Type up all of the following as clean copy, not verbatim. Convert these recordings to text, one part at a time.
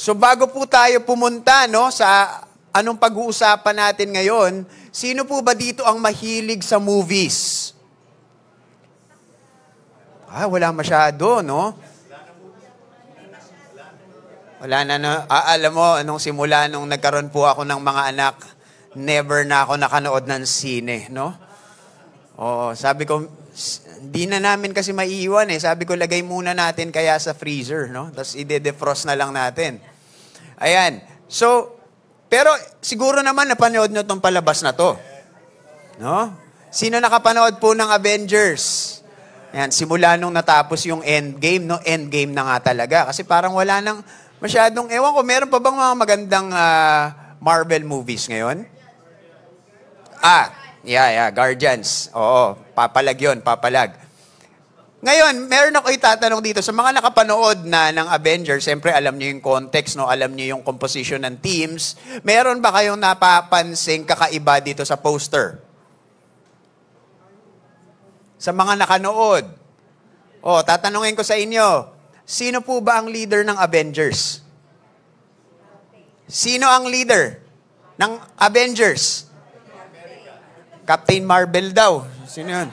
So bago po tayo pumunta no, sa anong pag-uusapan natin ngayon, sino po ba dito ang mahilig sa movies? Wala masyado, no? Wala na. Alam mo, anong simula nung nagkaroon po ako ng mga anak, never na ako nakanood ng sine, no? Oo, sabi ko, di na namin kasi maiiwan eh. Sabi ko, lagay muna natin kaya sa freezer, no? Tapos ide-defrost na lang natin. Ayan. So, pero siguro naman napanood nyo itong palabas na to. No? Sino nakapanood po ng Avengers? Ayan, simula nung natapos yung Endgame, no? Endgame na nga talaga. Kasi parang wala nang masyadong, ewan ko, meron pa bang mga magandang Marvel movies ngayon? Guardians. Oo, papalag yun, papalag. Ngayon, meron ako itatanong dito. Sa mga nakapanood na ng Avengers, siyempre alam niyo yung context, no? Alam niyo yung composition ng teams. Meron ba kayong napapansing kakaiba dito sa poster? Sa mga nakanood. Tatanungin ko sa inyo, sino po ba ang leader ng Avengers? Sino ang leader ng Avengers? Captain Marvel daw. Sino yun?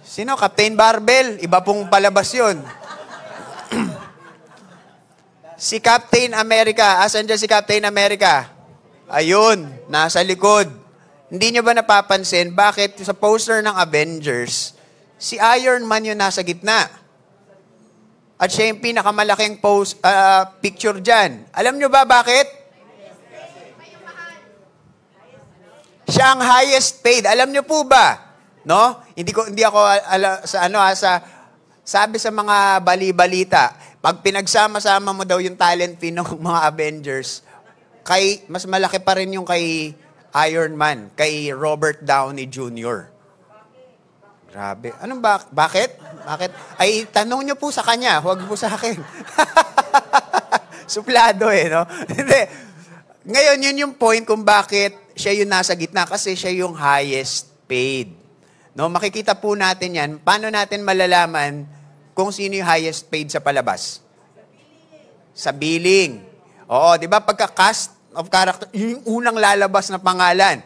Sino? Captain Barbell. Iba pong palabas yun. Si Captain America. Asan dyan si Captain America? Ayun, nasa likod. Hindi nyo ba napapansin, bakit sa poster ng Avengers, si Iron Man yung nasa gitna? At siya yung pinakamalaking picture dyan. Alam nyo ba bakit? Siya ang highest paid. Alam nyo po ba? No? Hindi ako sabi sa mga bali-balita, pag pinagsama-sama mo daw yung talent fee ng mga Avengers, mas malaki pa rin yung kay Iron Man, kay Robert Downey Jr. Grabe. Bakit? Bakit? Ay, tanong nyo po sa kanya, huwag po sa akin. Suplado no? Hindi. Ngayon, yun yung point kung bakit siya yung nasa gitna, kasi siya yung highest paid. No, makikita po natin yan. Paano natin malalaman kung sino yung highest paid sa palabas? Sa billing. Oo, di ba? Pagka-cast of character, yung unang lalabas na pangalan.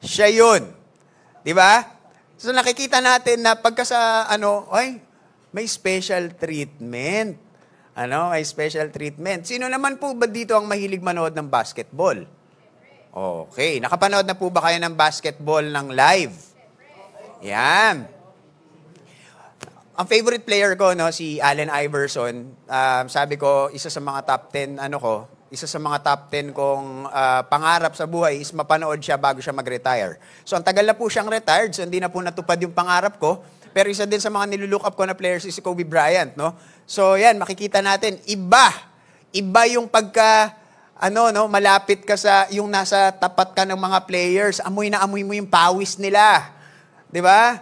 Siya yun. Di ba? So nakikita natin na pagka sa, may special treatment. May special treatment. Sino naman po ba dito ang mahilig manood ng basketball? Okay. Nakapanood na po ba kayo ng basketball ng live? Yan. Ang favorite player ko, si Allen Iverson, sabi ko, isa sa mga top 10 kong pangarap sa buhay is mapanood siya bago siya mag-retire. So, ang tagal na po siyang retired, so hindi na po natupad yung pangarap ko. Pero isa din sa mga nilulook up ko na players is si Kobe Bryant, no? So, yan, makikita natin, iba yung malapit ka sa, yung nasa tapat ka ng mga players, amoy na amoy mo yung pawis nila. Di ba?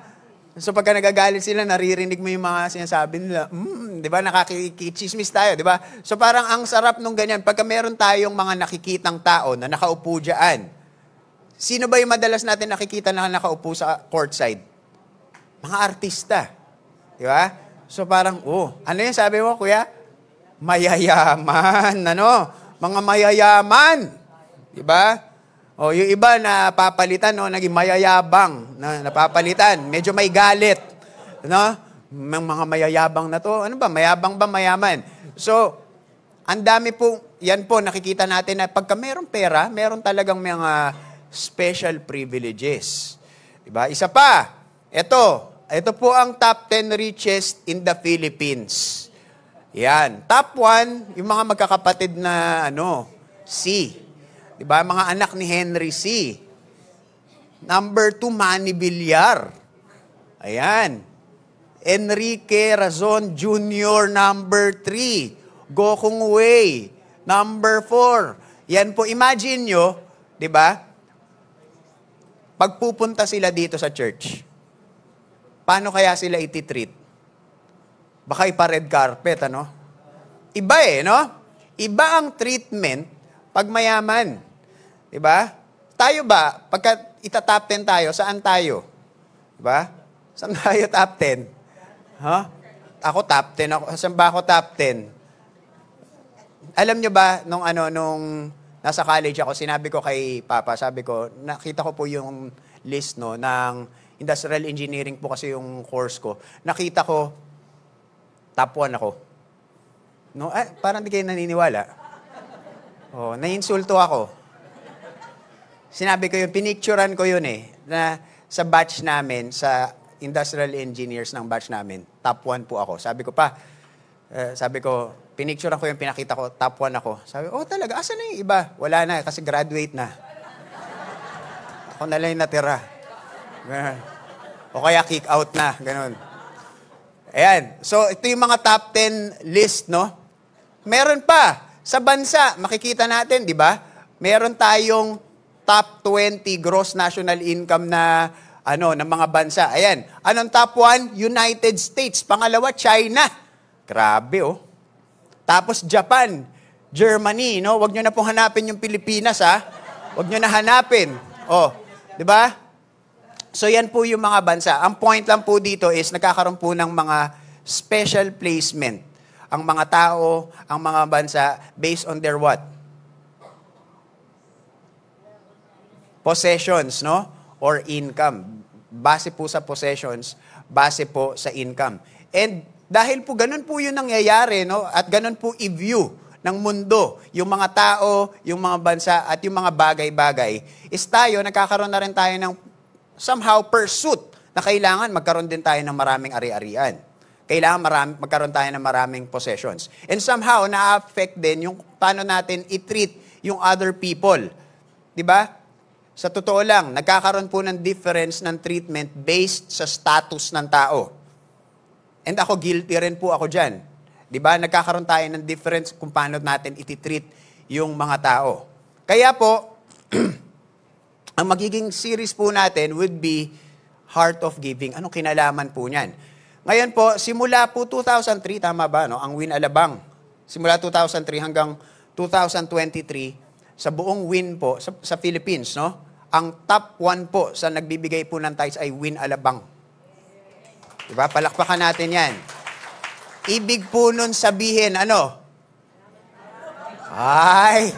So pagka nagagalit sila, naririnig mo yung mga sinasabi nila. Di ba? Nakikichismis tayo, di ba? So parang ang sarap nung ganyan. Pagka meron tayong mga nakikitang tao na nakaupo dyan, sino ba yung madalas natin nakikita na nakaupo sa courtside? Mga artista. Di ba? So parang, ano yung sabi mo, kuya? Mayayaman, Mga mayayaman. Di ba? Yung iba na papalitan, naging mayayabang na napapalitan. Medyo may galit. Mga mayayabang na to. Ano ba? Mayabang ba mayaman? So, ang dami po, yan po, nakikita natin na pagka merong pera, meron talagang mga special privileges. Diba? Isa pa, ito po ang top 10 richest in the Philippines. Yan. Top 1, yung mga magkakapatid na, C. Diba? Mga anak ni Henry C. Number 2, Manny Villar. Ayan. Enrique Razon Jr. Number 3. Gokong Wei. Number 4. Yan po, imagine nyo, diba? Pagpupunta sila dito sa church, paano kaya sila ititreat? Baka ipa-red carpet, Iba Iba ang treatment pag mayaman. Diba? Tayo ba, pagka ita-top 10 tayo, saan tayo? Diba? Saan tayo top 10? Ako top 10 ako. Saan ba ako top 10? alam nyo ba, nung nasa college ako, sinabi ko kay Papa, sabi ko, nakita ko po yung list, no, ng industrial engineering po kasi yung course ko. Nakita ko, top 1 ako. No, parang di kayo naniniwala. Oh, naiinsulto ako. Sinabi ko yun, pinicturean ko yun na sa batch namin, sa industrial engineers ng batch namin, top 1 po ako. Sabi ko, pinicturean ko yung pinakita ko, top 1 ako. Sabi ko, talaga, asan na yung iba? Wala na, kasi graduate na. Ako na lang yung natira. Ganun. O kaya kick out na, ganun. Ayan. So, ito yung mga top 10 list, no? Meron pa. Sa bansa, makikita natin, di ba? Meron tayong top 20 gross national income na ng mga bansa. Ayan. Anong top 1? United States. Pangalawa, China. Grabe, oh. Tapos Japan, Germany, no? Huwag nyo na pong hanapin yung Pilipinas, ha? Huwag nyo na hanapin. Oh, di ba? So yan po yung mga bansa. Ang point lang po dito is nagkakaroon po ng mga special placement. Ang mga tao, ang mga bansa, based on their what? Possessions, no? Or income. Base po sa possessions, base po sa income. And dahil po ganun po yung nangyayari, no? At ganun po i-view ng mundo, yung mga tao, yung mga bansa, at yung mga bagay-bagay, is tayo, nagkakaroon na rin tayo ng somehow pursuit na kailangan magkaroon din tayo ng maraming ari-arian. Kailangan magkaroon tayo ng maraming possessions. And somehow, na-affect din yung paano natin i-treat yung other people. Diba? Sa totoo lang, nagkakaroon po ng difference ng treatment based sa status ng tao. And ako, guilty rin po ako dyan. Diba? Nagkakaroon tayo ng difference kung paano natin iti-treat yung mga tao. Kaya po, ang magiging series po natin would be Heart of Giving. Anong kinalaman po niyan? Ngayon po, simula po 2003, tama ba, no? Ang Win Alabang. Simula 2003 hanggang 2023, sa buong Win po, sa Philippines, no? Ang top 1 po sa nagbibigay po ng tithes ay Win Alabang. Diba? Palakpakan natin yan. Ibig po nun sabihin, ano? Ay!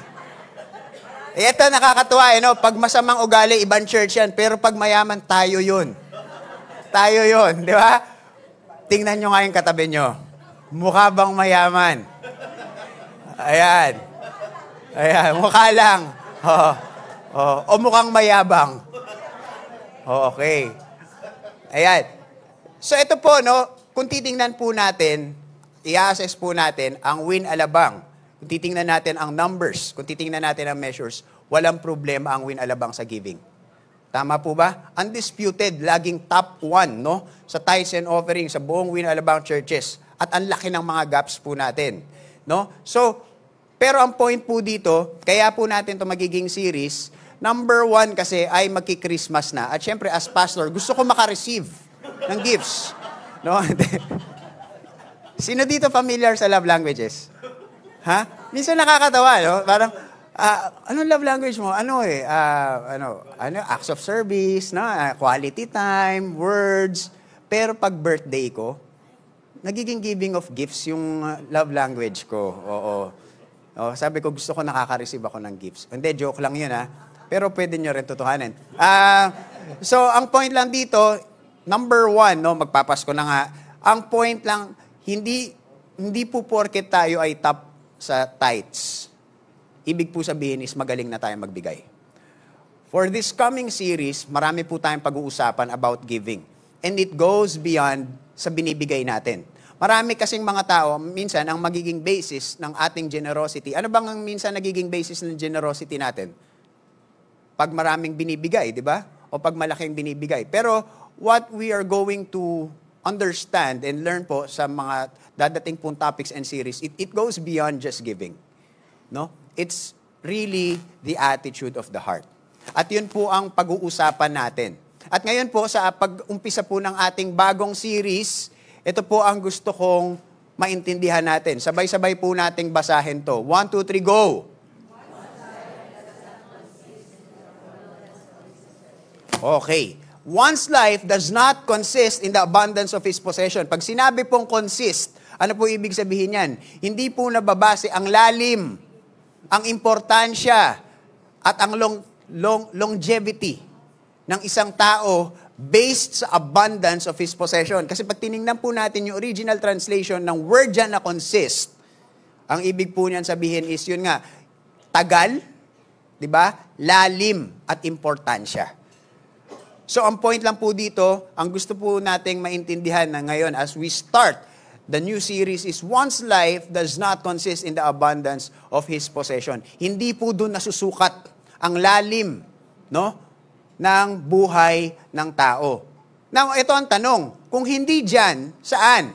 Ito nakakatuwa, no? Pag masamang ugali, ibang church yan. Pero pag mayaman, tayo yun. Tayo yun, di ba? Tingnan nyo nga yung katabi nyo. Mukha bang mayaman? Ayan. Ayan, mukha lang. O mukhang mayabang. Okay. Ayan. So ito po, no, kung titingnan po natin, i-assess po natin ang Win Alabang. Kung titingnan natin ang numbers, kung titingnan natin ang measures, walang problema ang Win Alabang sa giving. Tama po ba? Undisputed, laging top 1, no? Sa tithes and offering sa buong Win Alabang churches. At ang laki ng mga gaps po natin, no? So, pero ang point po dito, kaya po natin to magiging series, number 1 kasi ay magki-Christmas na. At syempre, as pastor, gusto ko maka-receive ng gifts. No? Sino dito familiar sa love languages? Ha? Minsan nakakatawa, no? Parang, anong love language mo? Acts of service, no? Quality time, words. Pero pag birthday ko, nagiging giving of gifts yung love language ko. Oo. Sabi ko, gusto ko nakaka-receive ako ng gifts. Hindi, joke lang yun, ha? Pero pwede nyo rin tutuhanin. So, ang point lang dito, number 1, no? Magpapasko na nga. Ang point lang, hindi po porket tayo ay top sa tithes. Ibig po sabihin is magaling na tayo magbigay. For this coming series, marami po tayong pag-uusapan about giving. And it goes beyond sa binibigay natin. Marami kasing mga tao, minsan, ang magiging basis ng ating generosity. Ano bang ang minsan nagiging basis ng generosity natin? Pag maraming binibigay, di ba? O pag malaking binibigay. Pero what we are going to understand and learn po sa mga dadating pong topics and series, it goes beyond just giving. No? It's really the attitude of the heart. At yun po ang pag-uusapan natin. At ngayon po, sa pag-umpisa po ng ating bagong series, ito po ang gusto kong maintindihan natin. Sabay-sabay po nating basahin to. 1, 2, 3, go! Okay. One's life does not consist in the abundance of his possession. Pag sinabi pong consist, Ano po ibig sabihin yan? Hindi po nababase ang lalim, ang importansya, at ang longevity ng isang tao based sa abundance of his possession. Kasi pag tinignan po natin yung original translation ng word dyan na consist, ang ibig po niyan sabihin is yun nga, tagal, di ba? Lalim at importansya. So ang point lang po dito, ang gusto po nating maintindihan na ngayon as we start the new series is one's life does not consist in the abundance of his possession. Hindi po doon nasusukat ang lalim, no, ng buhay ng tao. Now, ito ang tanong, kung hindi dyan, saan?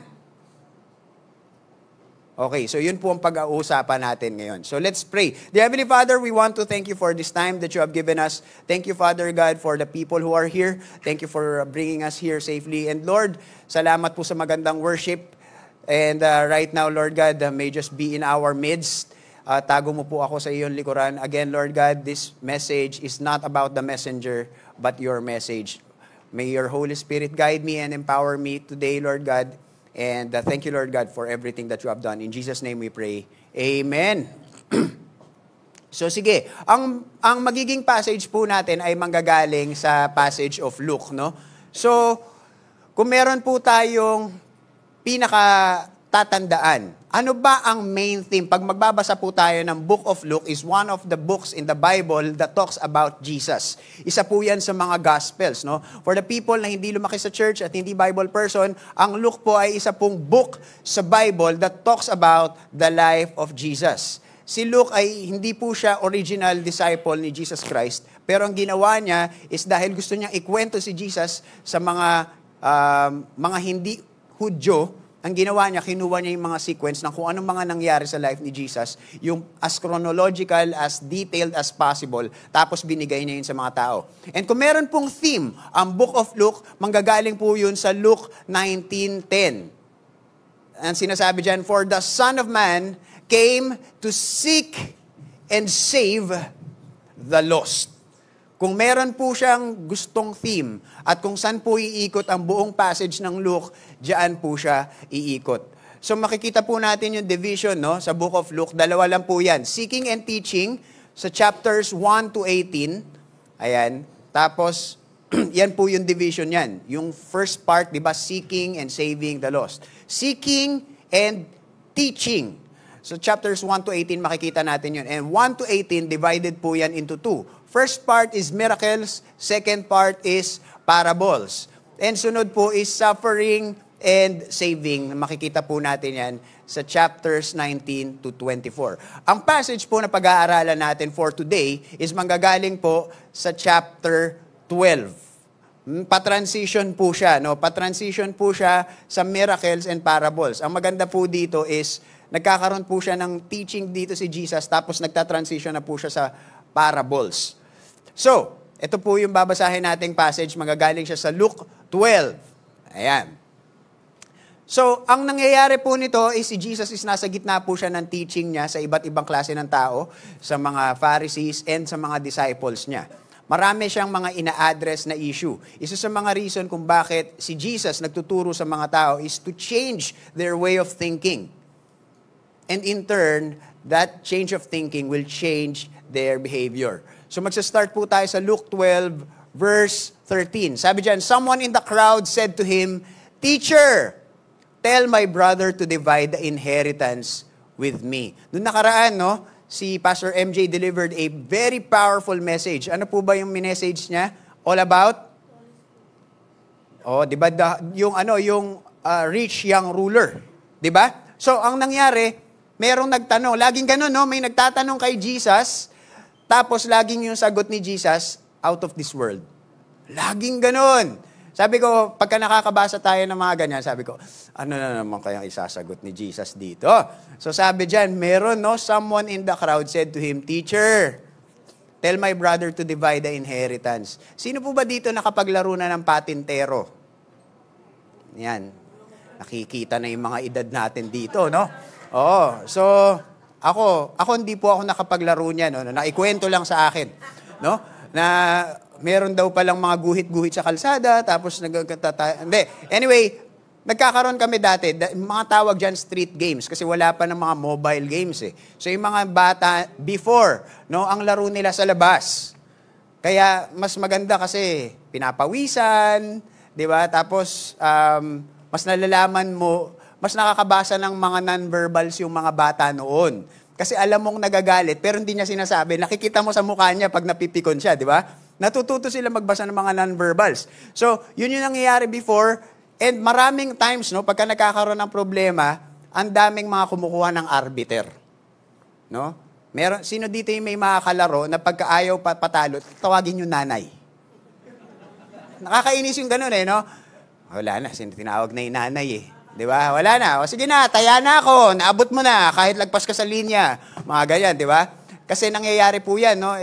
Okay, so yun po ang pag-uusapan natin ngayon. So let's pray. Dear Heavenly Father, we want to thank you for this time that you have given us. Thank you, Father God, for the people who are here. Thank you for bringing us here safely. And Lord, salamat po sa magandang worship. And right now, Lord God, may just be in our midst. Tago mo po ako sa iyong likuran. Again, Lord God, this message is not about the messenger, but your message. May your Holy Spirit guide me and empower me today, Lord God. And thank you, Lord God, for everything that you have done. In Jesus' name we pray. Amen. So sige, ang magiging passage po natin ay manggagaling sa passage of Luke, no? So, kung meron po tayong pinakatatandaan, ano ba ang main theme? Pag magbabasa po tayo ng Book of Luke is one of the books in the Bible that talks about Jesus. Isa po yan sa mga Gospels, no? For the people na hindi lumaki sa church at hindi Bible person, ang Luke po ay isa pong book sa Bible that talks about the life of Jesus. Si Luke ay hindi po siya original disciple ni Jesus Christ, pero ang ginawa niya is dahil gusto niyang ikwento si Jesus sa mga hindi Hudyo. Ang ginawa niya, kinuha niya yung mga sequence ng kung anong mga nangyari sa life ni Jesus, yung as chronological, as detailed as possible, tapos binigay niya yun sa mga tao. And kung meron pong theme, ang Book of Luke, manggagaling po yun sa Luke 19:10. Ang sinasabi dyan, for the Son of Man came to seek and save the lost. Kung meron po siyang gustong theme at kung saan po iikot ang buong passage ng Luke, diyan po siya iikot. So makikita po natin yung division, no, sa Book of Luke. Dalawa lang po yan. Seeking and teaching sa chapters 1 to 18. Ayan. Tapos, yan po yung division yan. Yung first part, di ba, seeking and saving the lost. Seeking and teaching. So chapters 1 to 18, makikita natin yun. And 1 to 18, divided po yan into two. First part is miracles, second part is parables. And sunod po is suffering and saving. Makikita po natin yan sa chapters 19 to 24. Ang passage po na pag-aaralan natin for today is manggagaling po sa chapter 12. Patransition po siya, no? Patransition po siya sa miracles and parables. Ang maganda po dito is nagkakaroon po siya ng teaching dito si Jesus, tapos nagtatransition na po siya sa parables. So, ito po yung babasahin nating passage, magagaling siya sa Luke 12. Ayan. So, ang nangyayari po nito is si Jesus is nasa gitna po siya ng teaching niya sa iba't ibang klase ng tao, sa mga Pharisees and sa mga disciples niya. Marami siyang mga ina-address na issue. Isa sa mga reason kung bakit si Jesus nagtuturo sa mga tao is to change their way of thinking. And in turn, that change of thinking will change their behavior. So magsa-start po tayo sa Luke 12, verse 13. Sabi dyan, someone in the crowd said to him, Teacher, tell my brother to divide the inheritance with me. Noong nakaraan, no, si Pastor MJ delivered a very powerful message. Ano po ba yung message niya? All about? Oh, di ba? Yung rich young ruler. Di ba? So, ang nangyari, merong nagtanong. Laging ganun, no? May nagtatanong kay Jesus, tapos laging yung sagot ni Jesus, out of this world. Laging ganun. Sabi ko, pagka nakakabasa tayo ng mga ganyan, sabi ko, ano na naman kayang isasagot ni Jesus dito? So sabi dyan, meron, no? Someone in the crowd said to him, Teacher, tell my brother to divide the inheritance. Sino po ba dito nakapaglaro na ng patintero? Yan. Nakikita na yung mga edad natin dito, no? Oo. So, ako hindi po ako nakapaglaro niya, no? Naikwento lang sa akin, no? Na meron daw palang mga guhit-guhit sa kalsada, tapos hindi. Anyway, nagkakaroon kami dati, mga tawag dyan street games kasi wala pa ng mga mobile games eh. So yung mga bata before, no, ang laro nila sa labas. Kaya mas maganda kasi pinapawisan, di ba? Tapos mas nalalaman mo, mas nakakabasa ng mga non-verbals yung mga bata noon. Kasi alam mong nagagalit, pero hindi niya sinasabi. Nakikita mo sa mukha niya pag napipikon siya, di ba? Natututo sila magbasa ng mga non-verbals. So, yun yung nangyayari before. And maraming times, no, pagka nagkakaroon ng problema, ang daming mga kumukuha ng arbiter. No? Sino dito yung may mga kalaro na pagka ayaw patalo, tawagin yung nanay? Nakakainis yung ganun eh, no? Wala na, tinawag na yung nanay eh. Di ba? Wala na. O sige na, taya na ako. Naabot mo na. Kahit lagpas ka sa linya. Mga ganyan, di ba? Kasi nangyayari po yan, no?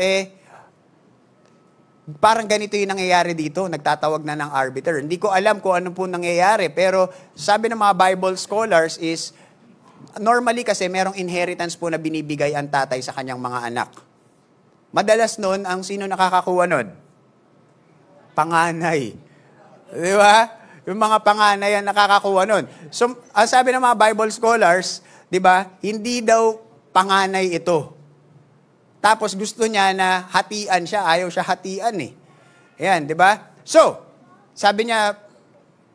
Parang ganito yung nangyayari dito. Nagtatawag na ng arbiter. Hindi ko alam kung ano po nangyayari. Pero sabi ng mga Bible scholars is, normally kasi merong inheritance po na binibigay ang tatay sa kanyang mga anak. Madalas nun, ang sino nakakakuha nun? Panganay. Di ba? Yung mga panganay ang nakakakuha nun. So, ang sabi ng mga Bible scholars, di ba, hindi daw panganay ito. Tapos gusto niya na hatian siya, ayaw siya hatian eh. Ayan, di ba? So, sabi niya,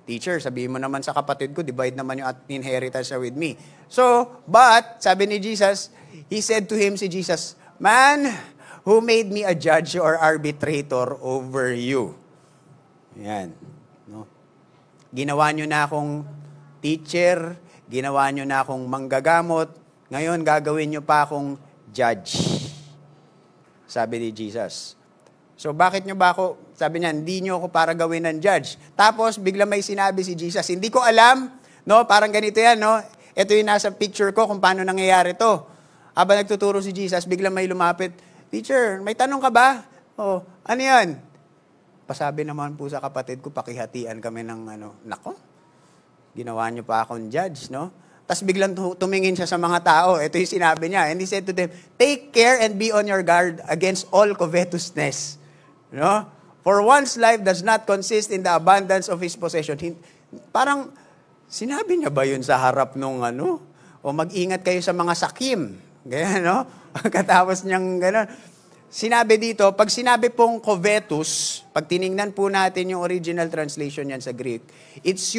teacher, sabihin mo naman sa kapatid ko, divide naman yung inheritance with me. So, but, sabi ni Jesus, he said to him, si Jesus, man, who made me a judge or arbitrator over you? Ayan. No? Ginawa nyo na akong teacher, ginawa nyo na akong manggagamot, ngayon gagawin nyo pa akong judge. Sabi ni Jesus. So bakit nyo ba ako, sabi niya, hindi nyo ako para gawin ng judge. Tapos bigla may sinabi si Jesus, hindi ko alam, no, parang ganito yan, no. Ito yung nasa picture ko kung paano nangyayari to. Habang nagtuturo si Jesus, bigla may lumapit, teacher, may tanong ka ba? Oh, ano yan? Pasabi naman po sa kapatid ko, pakihatian kami ng nako, ginawa niyo pa akong judge, no? Tapos biglang tumingin siya sa mga tao. Ito yung sinabi niya. And he said to them, take care and be on your guard against all covetousness. No? For one's life does not consist in the abundance of his possession. Parang, sinabi niya ba yun sa harap nung O mag-ingat kayo sa mga sakim. Ganyan, no? Katapos niyang gano'n. Sinabi dito, pag sinabi pong covetous, pag tiningnan po natin yung original translation yan sa Greek, it's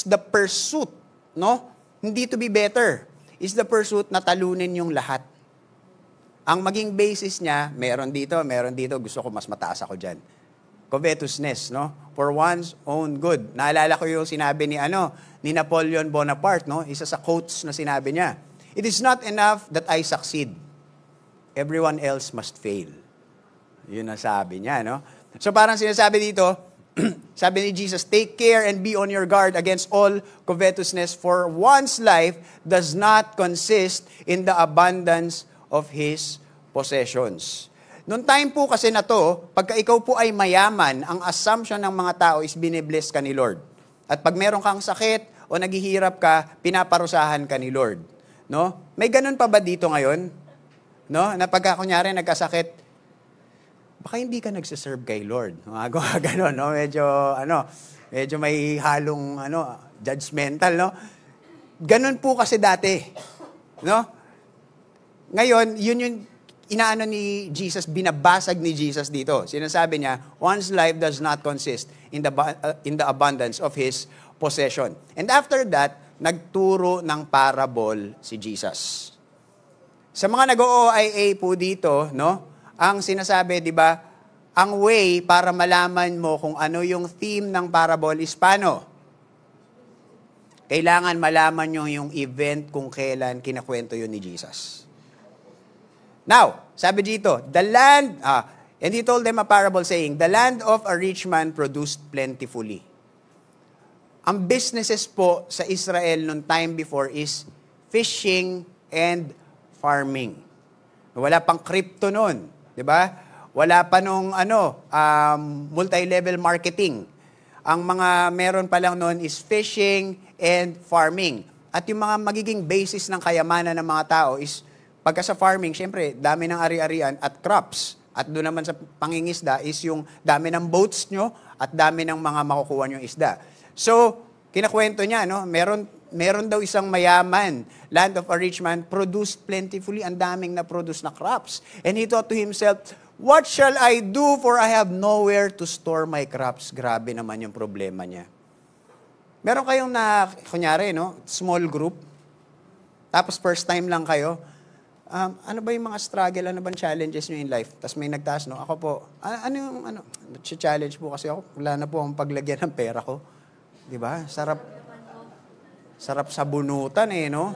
the pursuit, no? Hindi to be better. It's the pursuit na talunin yung lahat. Ang maging basis niya, meron dito, gusto ko mas mataas ako dyan. Covetousness, no? For one's own good. Naalala ko yung sinabi ni Napoleon Bonaparte, no? Isa sa quotes na sinabi niya. It is not enough that I succeed. Everyone else must fail. Yun ang sabi niya, no? So parang sinasabi dito, sabi ni Jesus, take care and be on your guard against all covetousness, for one's life does not consist in the abundance of his possessions. Noong time po kasi na to, pagka ikaw po ay mayaman, ang assumption ng mga tao is binibless ka ni Lord. At pag meron kang sakit o naghihirap ka, pinaparusahan ka ni Lord. No? May ganun pa ba dito ngayon? No? Na pagka kunyari nagkasakit, baka hindi ka nagsiserve kay Lord. Mga gano'n, no? Medyo may halong, judgmental, no? Ganun po kasi dati, no? Ngayon, yun yung inaano ni Jesus, binabasag ni Jesus dito. Sinasabi niya, one's life does not consist in the abundance of his possession. And after that, nagturo ng parable si Jesus. Sa mga nag-OIA po dito, no? Ang sinasabi, di ba, ang way para malaman mo kung ano yung theme ng parable is paano? Kailangan malaman nyo yung event kung kailan kinakwento yun ni Jesus. Now, sabi dito, the land, and he told them a parable saying, the land of a rich man produced plentifully. Ang businesses po sa Israel noong time before is fishing and farming. Wala pang crypto noon. Diba? Wala pa nung multi-level marketing. Ang mga meron pa lang noon is fishing and farming. At yung mga magiging basis ng kayamanan ng mga tao is, pagka sa farming, syempre, dami ng ari-arian at crops. At doon naman sa pangingisda is yung dami ng boats nyo at dami ng mga makukuha nyong isda. So, Kinakwento niya, no? Meron daw isang mayaman, land of a rich man, produced plentifully, ang daming na-produce na crops. And he thought to himself, what shall I do for I have nowhere to store my crops? Grabe naman yung problema niya. Meron kayong kunyari, no? Small group. Tapos first time lang kayo. Ano ba yung mga struggle, ano ba challenges nyo in life? Tapos may nagtaas, no? Ako po, challenge po kasi ako, wala na po akong paglagyan ng pera ko. Di ba? Sarap sa bunutan no?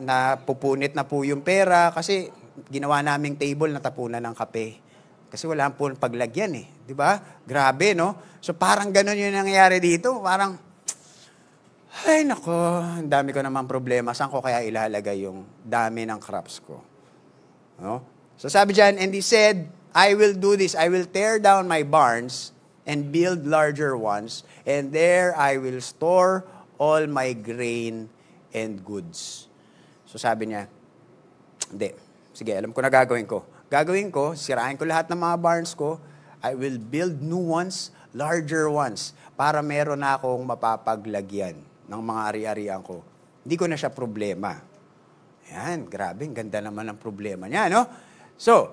Napupunit na po yung pera kasi ginawa naming table, natapunan ng kape. Kasi wala po paglagyan Di ba? Grabe, no? So parang ganun yung nangyayari dito. Parang, ay nako, ang dami ko naman problema. Saan ko kaya ilalagay yung dami ng crops ko? No? So sabi dyan, and he said, I will do this. I will tear down my barns and build larger ones, and there I will store all my grain and goods. So sabi niya, hindi. Sige, alam ko na gagawin ko. Gagawin ko, sirain ko lahat ng mga barns ko. I will build new ones, larger ones, para meron na akong mapapaglagyan ng mga ari-arian ko. Hindi ko na siya problema. Yan, grabe, ang ganda naman ang problema niya, no? So,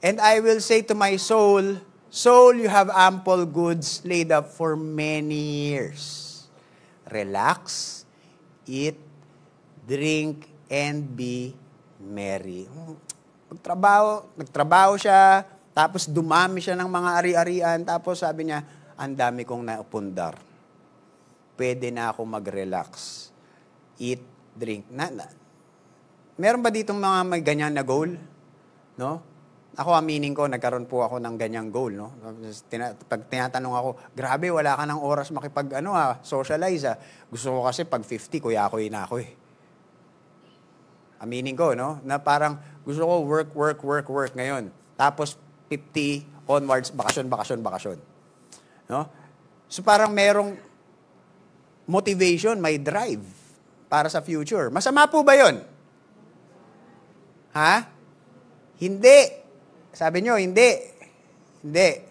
and I will say to my soul, soul, you have ample goods laid up for many years. Relax, eat, drink, and be merry. Nagtrabaho siya, tapos dumami siya ng mga ari-arian, tapos sabi niya, ang dami kong naupundar. Pwede na ako mag-relax. Eat, drink. Meron ba ditong mga may ganyan na goal? No? Ako, aminin ko, nagkaroon po ako ng ganyang goal. No? Pag tinatanong ako, grabe, wala ka ng oras socialize. Gusto ko kasi pag 50, kuya-kuy na ako Aminin ko, no? Na parang gusto ko work ngayon. Tapos 50 onwards, bakasyon. No? So parang merong motivation, may drive para sa future. Masama po ba yun? Ha? Hindi. Sabi nyo, hindi.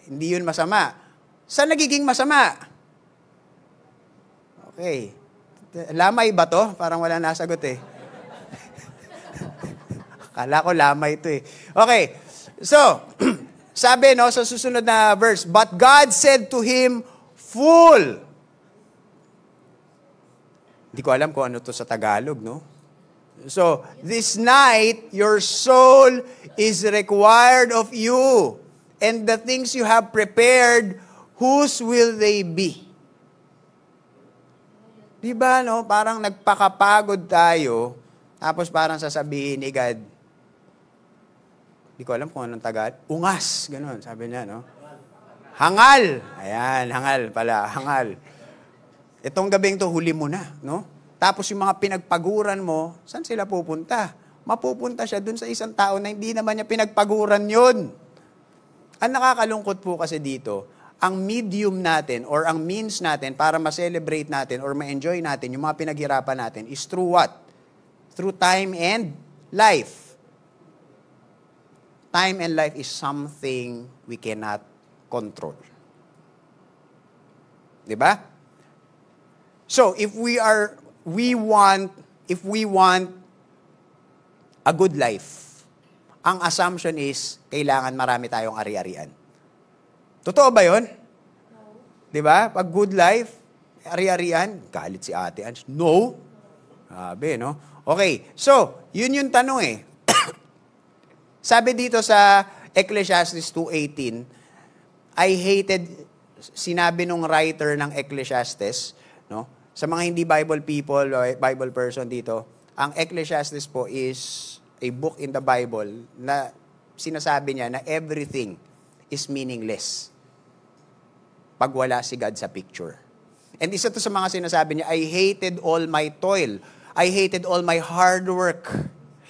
Hindi yun masama. Saan nagiging masama? Okay. Lamay ba to? Parang wala nasagot Akala ko lamay ito Okay. So, sabi sa susunod na verse, but God said to him, fool. Hindi ko alam kung ano to sa Tagalog, no? So, this night, your soul is required of you. And the things you have prepared, whose will they be? Diba, no? Parang nagpakapagod tayo, tapos parang sasabihin ni God, hindi ko alam kung anong Tagalog, ungas, ganun, sabi niya, no? Hangal! Ayan, hangal pala, hangal. Itong gabing to, huli mo na, no? Tapos yung mga pinagpaguran mo, saan sila pupunta? Mapupunta siya dun sa isang tao na hindi naman niya pinagpaguran yun. Ang nakakalungkot po kasi dito, ang medium natin or ang means natin para ma-celebrate natin or ma-enjoy natin yung mga pinaghirapan natin is through what? Through time and life. Time and life is something we cannot control. Diba? So, if we want a good life, ang assumption is, kailangan marami tayong ari-arian. Totoo ba yun? No. Diba? Pag good life, ari-arian, galit si ate Ange. No. Sabi, no? Okay, so, yun yung tanong Sabi dito sa Ecclesiastes 2:18, sinabi nung writer ng Ecclesiastes, no? Sa mga hindi Bible people, Bible person dito, ang Ecclesiastes po is a book in the Bible na sinasabi niya na everything is meaningless pag wala si God sa picture. And isa to sa mga sinasabi niya, I hated all my toil. I hated all my hard work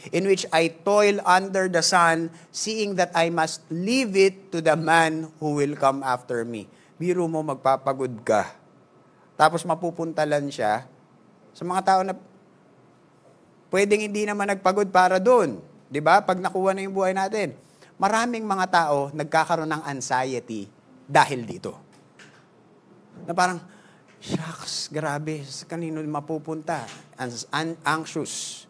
in which I toil under the sun, seeing that I must leave it to the man who will come after me. Biro mo, magpapagod ka. Tapos mapupuntalan siya sa mga tao na pwedeng hindi naman nagpagod para doon. 'Di ba? Pag nakuha na yung buhay natin. Maraming mga tao nagkakaroon ng anxiety dahil dito. Na parang, Shucks, grabe, sa kanino mapupunta? Anxious.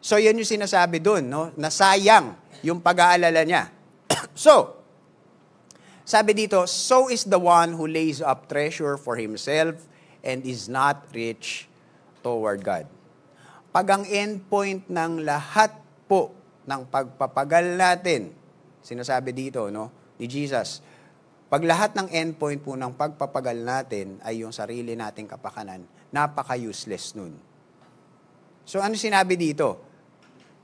So, yan yung sinasabi doon, no? Nasayang yung pag-aalala niya. So, sabi dito, so is the one who lays up treasure for himself and is not rich toward God. Pag ang endpoint ng lahat po ng pagpapagal natin, sinasabi dito, no, ni Jesus, pag lahat ng endpoint po ng pagpapagal natin ay yung sarili nating kapakanan, napaka-useless nun. So, ano sinabi dito?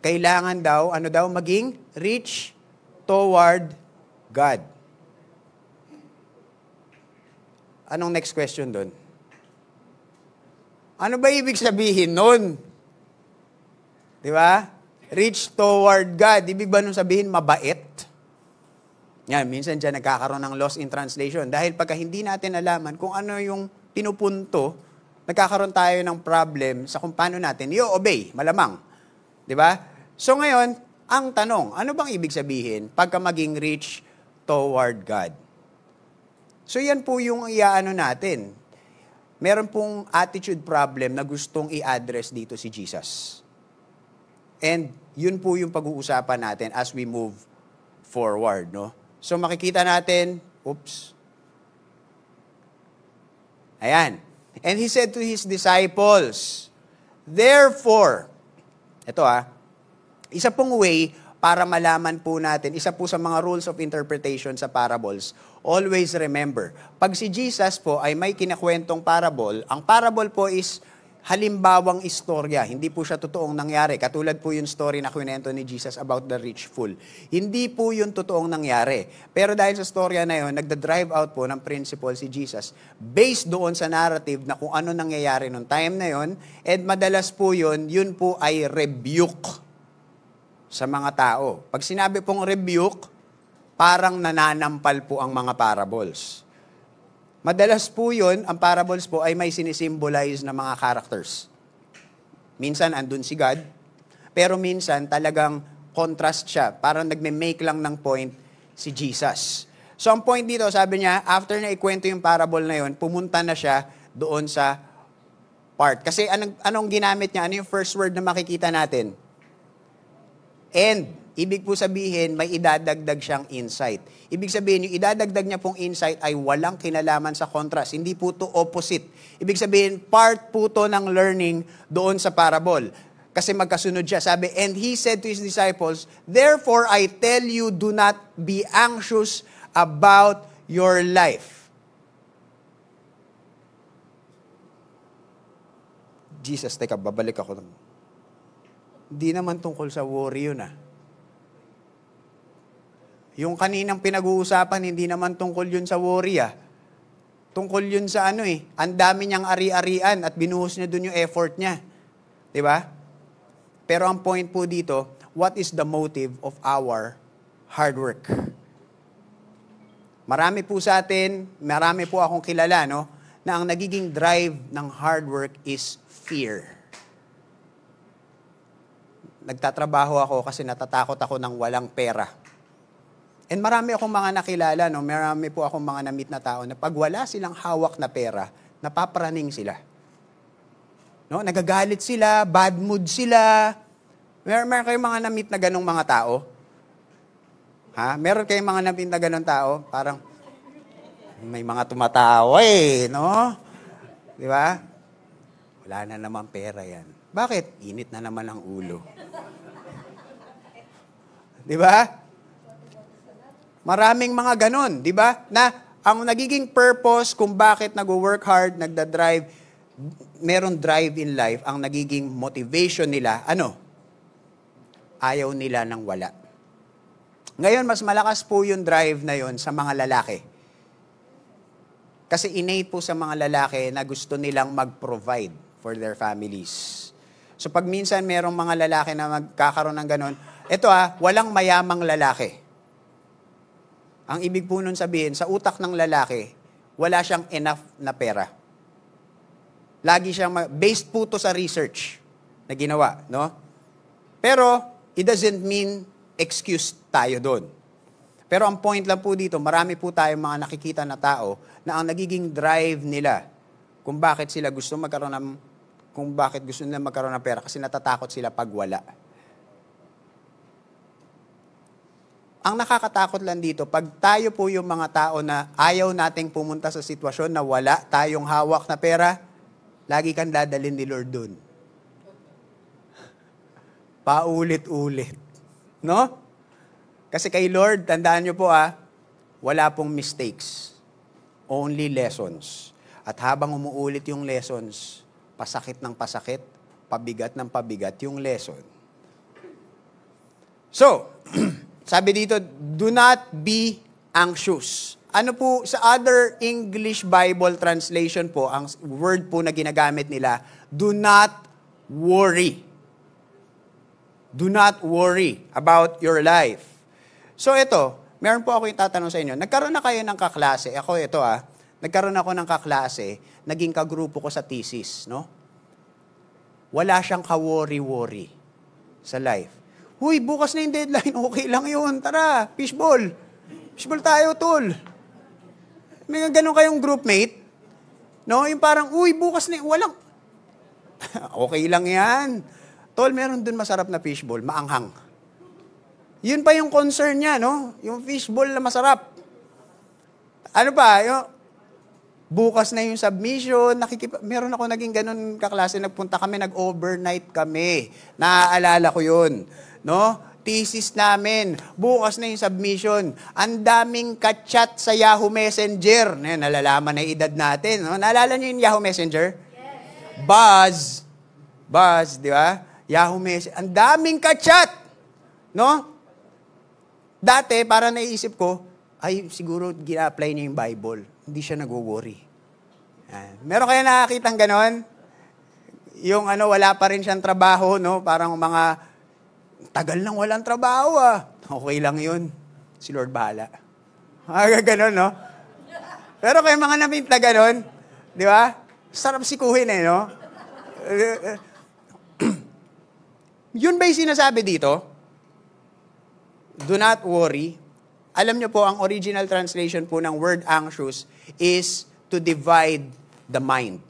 Kailangan daw, maging rich toward God. Anong next question doon? Ano ba ibig sabihin nun? Di ba? Rich toward God. Ibig ba nun sabihin mabait? Yan, minsan dyan nagkakaroon ng loss in translation. Dahil pagka hindi natin alaman kung ano yung pinupunto, nagkakaroon tayo ng problem sa kung paano natin i-obey, malamang. Di ba? So ngayon, ang tanong, ano bang ibig sabihin pagka maging rich toward God? So yan po yung iaano natin. Meron pong attitude problem na gustong i-address dito si Jesus. And yun po yung pag-uusapan natin as we move forward, no? So makikita natin, ayan. And he said to his disciples, therefore, ito isa pong way para malaman po natin, isa po sa mga rules of interpretation sa parables, always remember, pag si Jesus po ay may kinakwentong parable, ang parable po is halimbawang istorya, hindi po siya totoong nangyari. Katulad po yung story na kwento ni Jesus about the rich fool. Hindi po yun totoong nangyari. Pero dahil sa storya na yun, nagda-drive out po ng principle si Jesus based doon sa narrative na kung ano nangyayari nung time na yun, and madalas po yun po ay rebuke sa mga tao. Pag sinabi pong rebuke, parang nananampal po ang mga parables. Madalas po yun, ang parables po ay may sinisimbolize na mga characters. Minsan andun si God, pero minsan talagang contrast siya. Parang nagme-make lang ng point si Jesus. So ang point dito, sabi niya, after na ikwento yung parable na yun, pumunta na siya doon sa part. Kasi anong ginamit niya? Ano yung first word na makikita natin? And, ibig po sabihin, may idadagdag siyang insight. Ibig sabihin, yung idadagdag niya pong insight ay walang kinalaman sa contrast. Hindi po to opposite. Ibig sabihin, part po to ng learning doon sa parable. Kasi magkasunod siya. Sabi, and he said to his disciples, therefore I tell you, do not be anxious about your life. Jesus, teka, babalik ako. Hindi naman tungkol sa worry yun Yung kaninang pinag-uusapan, hindi naman tungkol yun sa worry Tungkol yun sa ang dami niyang ari-arian at binuhos niya dun yung effort niya. Diba? Pero ang point po dito, what is the motive of our hard work? Marami po sa atin, marami po akong kilala, na ang nagiging drive ng hard work is fear. Nagtatrabaho ako kasi natatakot ako ng walang pera. And marami akong mga nakilala, marami po akong mga na-meet na tao na pag wala silang hawak na pera, napapraning sila. Nagagalit sila, bad mood sila. Meron kayong mga na-meet na ganong mga tao? Meron kayong mga na-meet na ganong tao? Parang, may mga tumatawa Di ba? Wala na naman pera yan. Bakit? Init na naman ang ulo. Di ba? Maraming mga ganon, di ba? Na ang nagiging purpose kung bakit nag-work hard, nagda-drive, meron drive in life, ang nagiging motivation nila, ayaw nila ng wala. Ngayon, mas malakas po yung drive na yon sa mga lalaki. Kasi innate po sa mga lalaki na gusto nilang mag-provide for their families. So pag minsan merong mga lalaki na magkakaroon ng ganon, ito walang mayamang lalaki. Ang ibig po nun sabihin, sa utak ng lalaki, wala siyang enough na pera. Lagi siyang, based po to sa research na ginawa, Pero, it doesn't mean excuse tayo doon. Pero ang point lang po dito, marami po tayong mga nakikita na tao na ang nagiging drive nila kung bakit sila gusto magkaroon ng kung bakit gusto nila magkaroon ng pera kasi natatakot sila pag wala. Ang nakakatakot lang dito, pag tayo po yung mga tao na ayaw nating pumunta sa sitwasyon na wala tayong hawak na pera, lagi kang dadalhin ni Lord dun. Paulit-ulit. No? Kasi kay Lord, tandaan nyo po wala pong mistakes. Only lessons. At habang umuulit yung lessons, pasakit ng pasakit, pabigat ng pabigat yung lesson. So, sabi dito, do not be anxious. Ano po, sa other English Bible translation po, ang word po na ginagamit nila, do not worry. Do not worry about your life. So ito, meron po ako yung tatanong sa inyo. Nagkaroon na kayo ng kaklase. Ako ito nagkaroon ako ng kaklase, naging kagrupo ko sa thesis, no? Wala siyang ka-worry-worry sa life. Huy, bukas na yung deadline, okay lang yun. Tara, fishball. Fishball tayo, tol. May ganun kayong groupmate, no? Yung parang, uy, bukas na walang. Okay lang yan. Tol, meron dun masarap na fishball, maanghang. Yun pa yung concern niya, no? Yung fishball na masarap. Ano pa, bukas na yung submission, meron ako naging ganun kaklase, nagpunta kami, nag-overnight kami. Naaalala ko yun, no? Thesis namin, bukas na yung submission. Ang daming ka-chat sa Yahoo Messenger. Nalalaman na yung edad natin, no? Naalala niyo yung Yahoo Messenger? Yes. Buzz, di ba? Yahoo Messenger. Ang daming ka-chat, no? Dati, para naisip ko, ay, siguro gina-apply niya yung Bible. Hindi siya nag-worry. Meron kaya nakakitang ganon? Yung wala pa rin siyang trabaho, no? Parang mga, tagal nang walang trabaho, Okay lang yun. Si Lord bahala. Ganon, no? Pero kaya mga naminta ganon, di ba? Sarap sikuhin no? Yun ba yung sinasabi dito? Do not worry. Alam nyo po, ang original translation po ng word anxious is to divide the mind.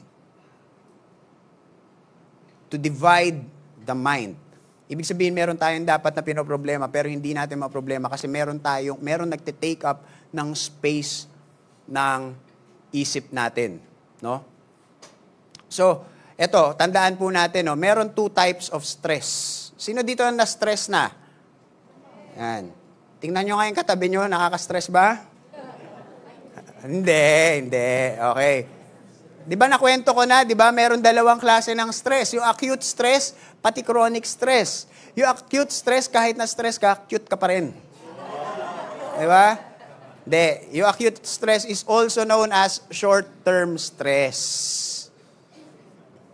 To divide the mind. Ibig sabihin, meron tayong dapat na pinoproblema, pero hindi natin maproblema kasi meron nagte-take up ng space ng isip natin. No? So, eto, tandaan po natin, meron 2 types of stress. Sino dito ang na-stress na? Yan. Tingnan nyo nga yung katabi nyo, nakaka-stress ba? Hindi. Okay. Di ba nakwento ko na, di ba, meron 2 klase ng stress. Yung acute stress, pati chronic stress. Yung acute stress, kahit na stress ka, cute ka pa rin. Di ba? Hindi. Yung acute stress is also known as short-term stress.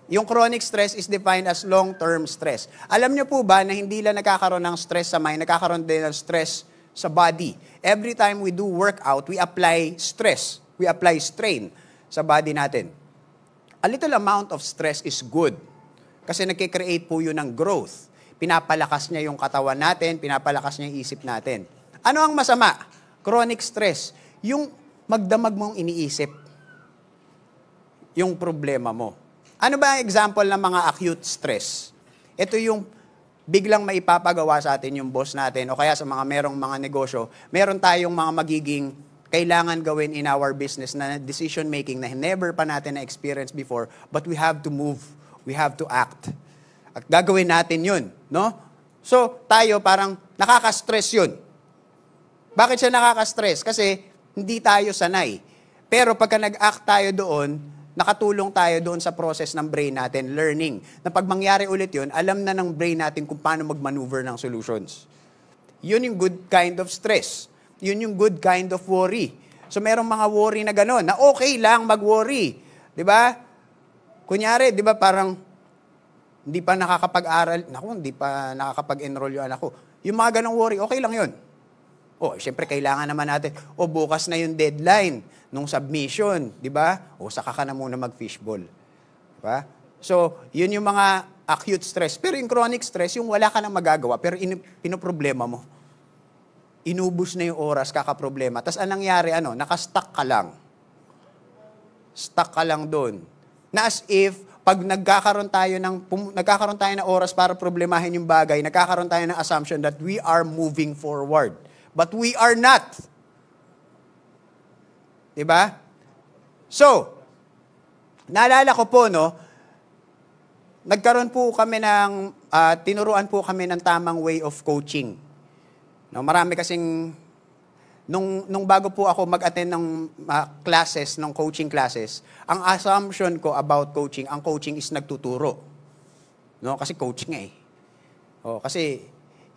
Yung chronic stress is defined as long-term stress. Alam nyo po ba na hindi lang nagkakaroon ng stress sa mind, nagkakaroon din ng stress sa body. Every time we do workout, we apply stress. We apply strain sa body natin. A little amount of stress is good. Kasi nagkikreate po yun ng growth. Pinapalakas niya yung katawan natin, pinapalakas niya yung isip natin. Ano ang masama? Chronic stress. Yung magdamag mong iniisip yung problema mo. Ano ba ang example ng mga acute stress? Ito yung biglang maipapagawa sa atin yung boss natin o kaya sa mga merong mga negosyo, meron tayong mga magiging kailangan gawin in our business na decision making na never pa natin na-experience before, but we have to move. We have to act. At gagawin natin yun, no? So, tayo parang nakaka-stress yun. Bakit siya nakaka-stress? Kasi hindi tayo sanay. Pero pagka nag-act tayo doon, nakatulong tayo doon sa process ng brain natin, learning. Na pag mangyari ulit yun, alam na ng brain natin kung paano mag-maneuver ng solutions. Yun yung good kind of stress. Yun yung good kind of worry. So merong mga worry na gano'n, na okay lang mag-worry. Di ba? Kunyari, di ba parang hindi pa nakakapag-aral, hindi pa nakakapag-enroll yung anak ko. Yung mga ganong worry, okay lang yun. Siyempre kailangan naman natin, bukas na yung deadline nung submission, di ba? Saka ka na muna mag-fishball. Di ba? So, yun yung mga acute stress. Pero yung chronic stress, yung wala ka nang magagawa, pero pinoproblema mo. inubos na yung oras, kakaproblema. Tapos anong nangyari, nakastuck ka lang. Stuck ka lang doon. Na as if, pag nagkakaroon tayo ng oras para problemahin yung bagay, nagkakaroon tayo ng assumption that we are moving forward. But we are not. Diba? So, naalala ko po, nagkaroon po kami tinuruan po kami ng tamang way of coaching. Marami kasing, nung bago po ako mag-attend ng classes, ng coaching classes, ang assumption ko about coaching, ang coaching is nagtuturo. Kasi coach nga eh. Kasi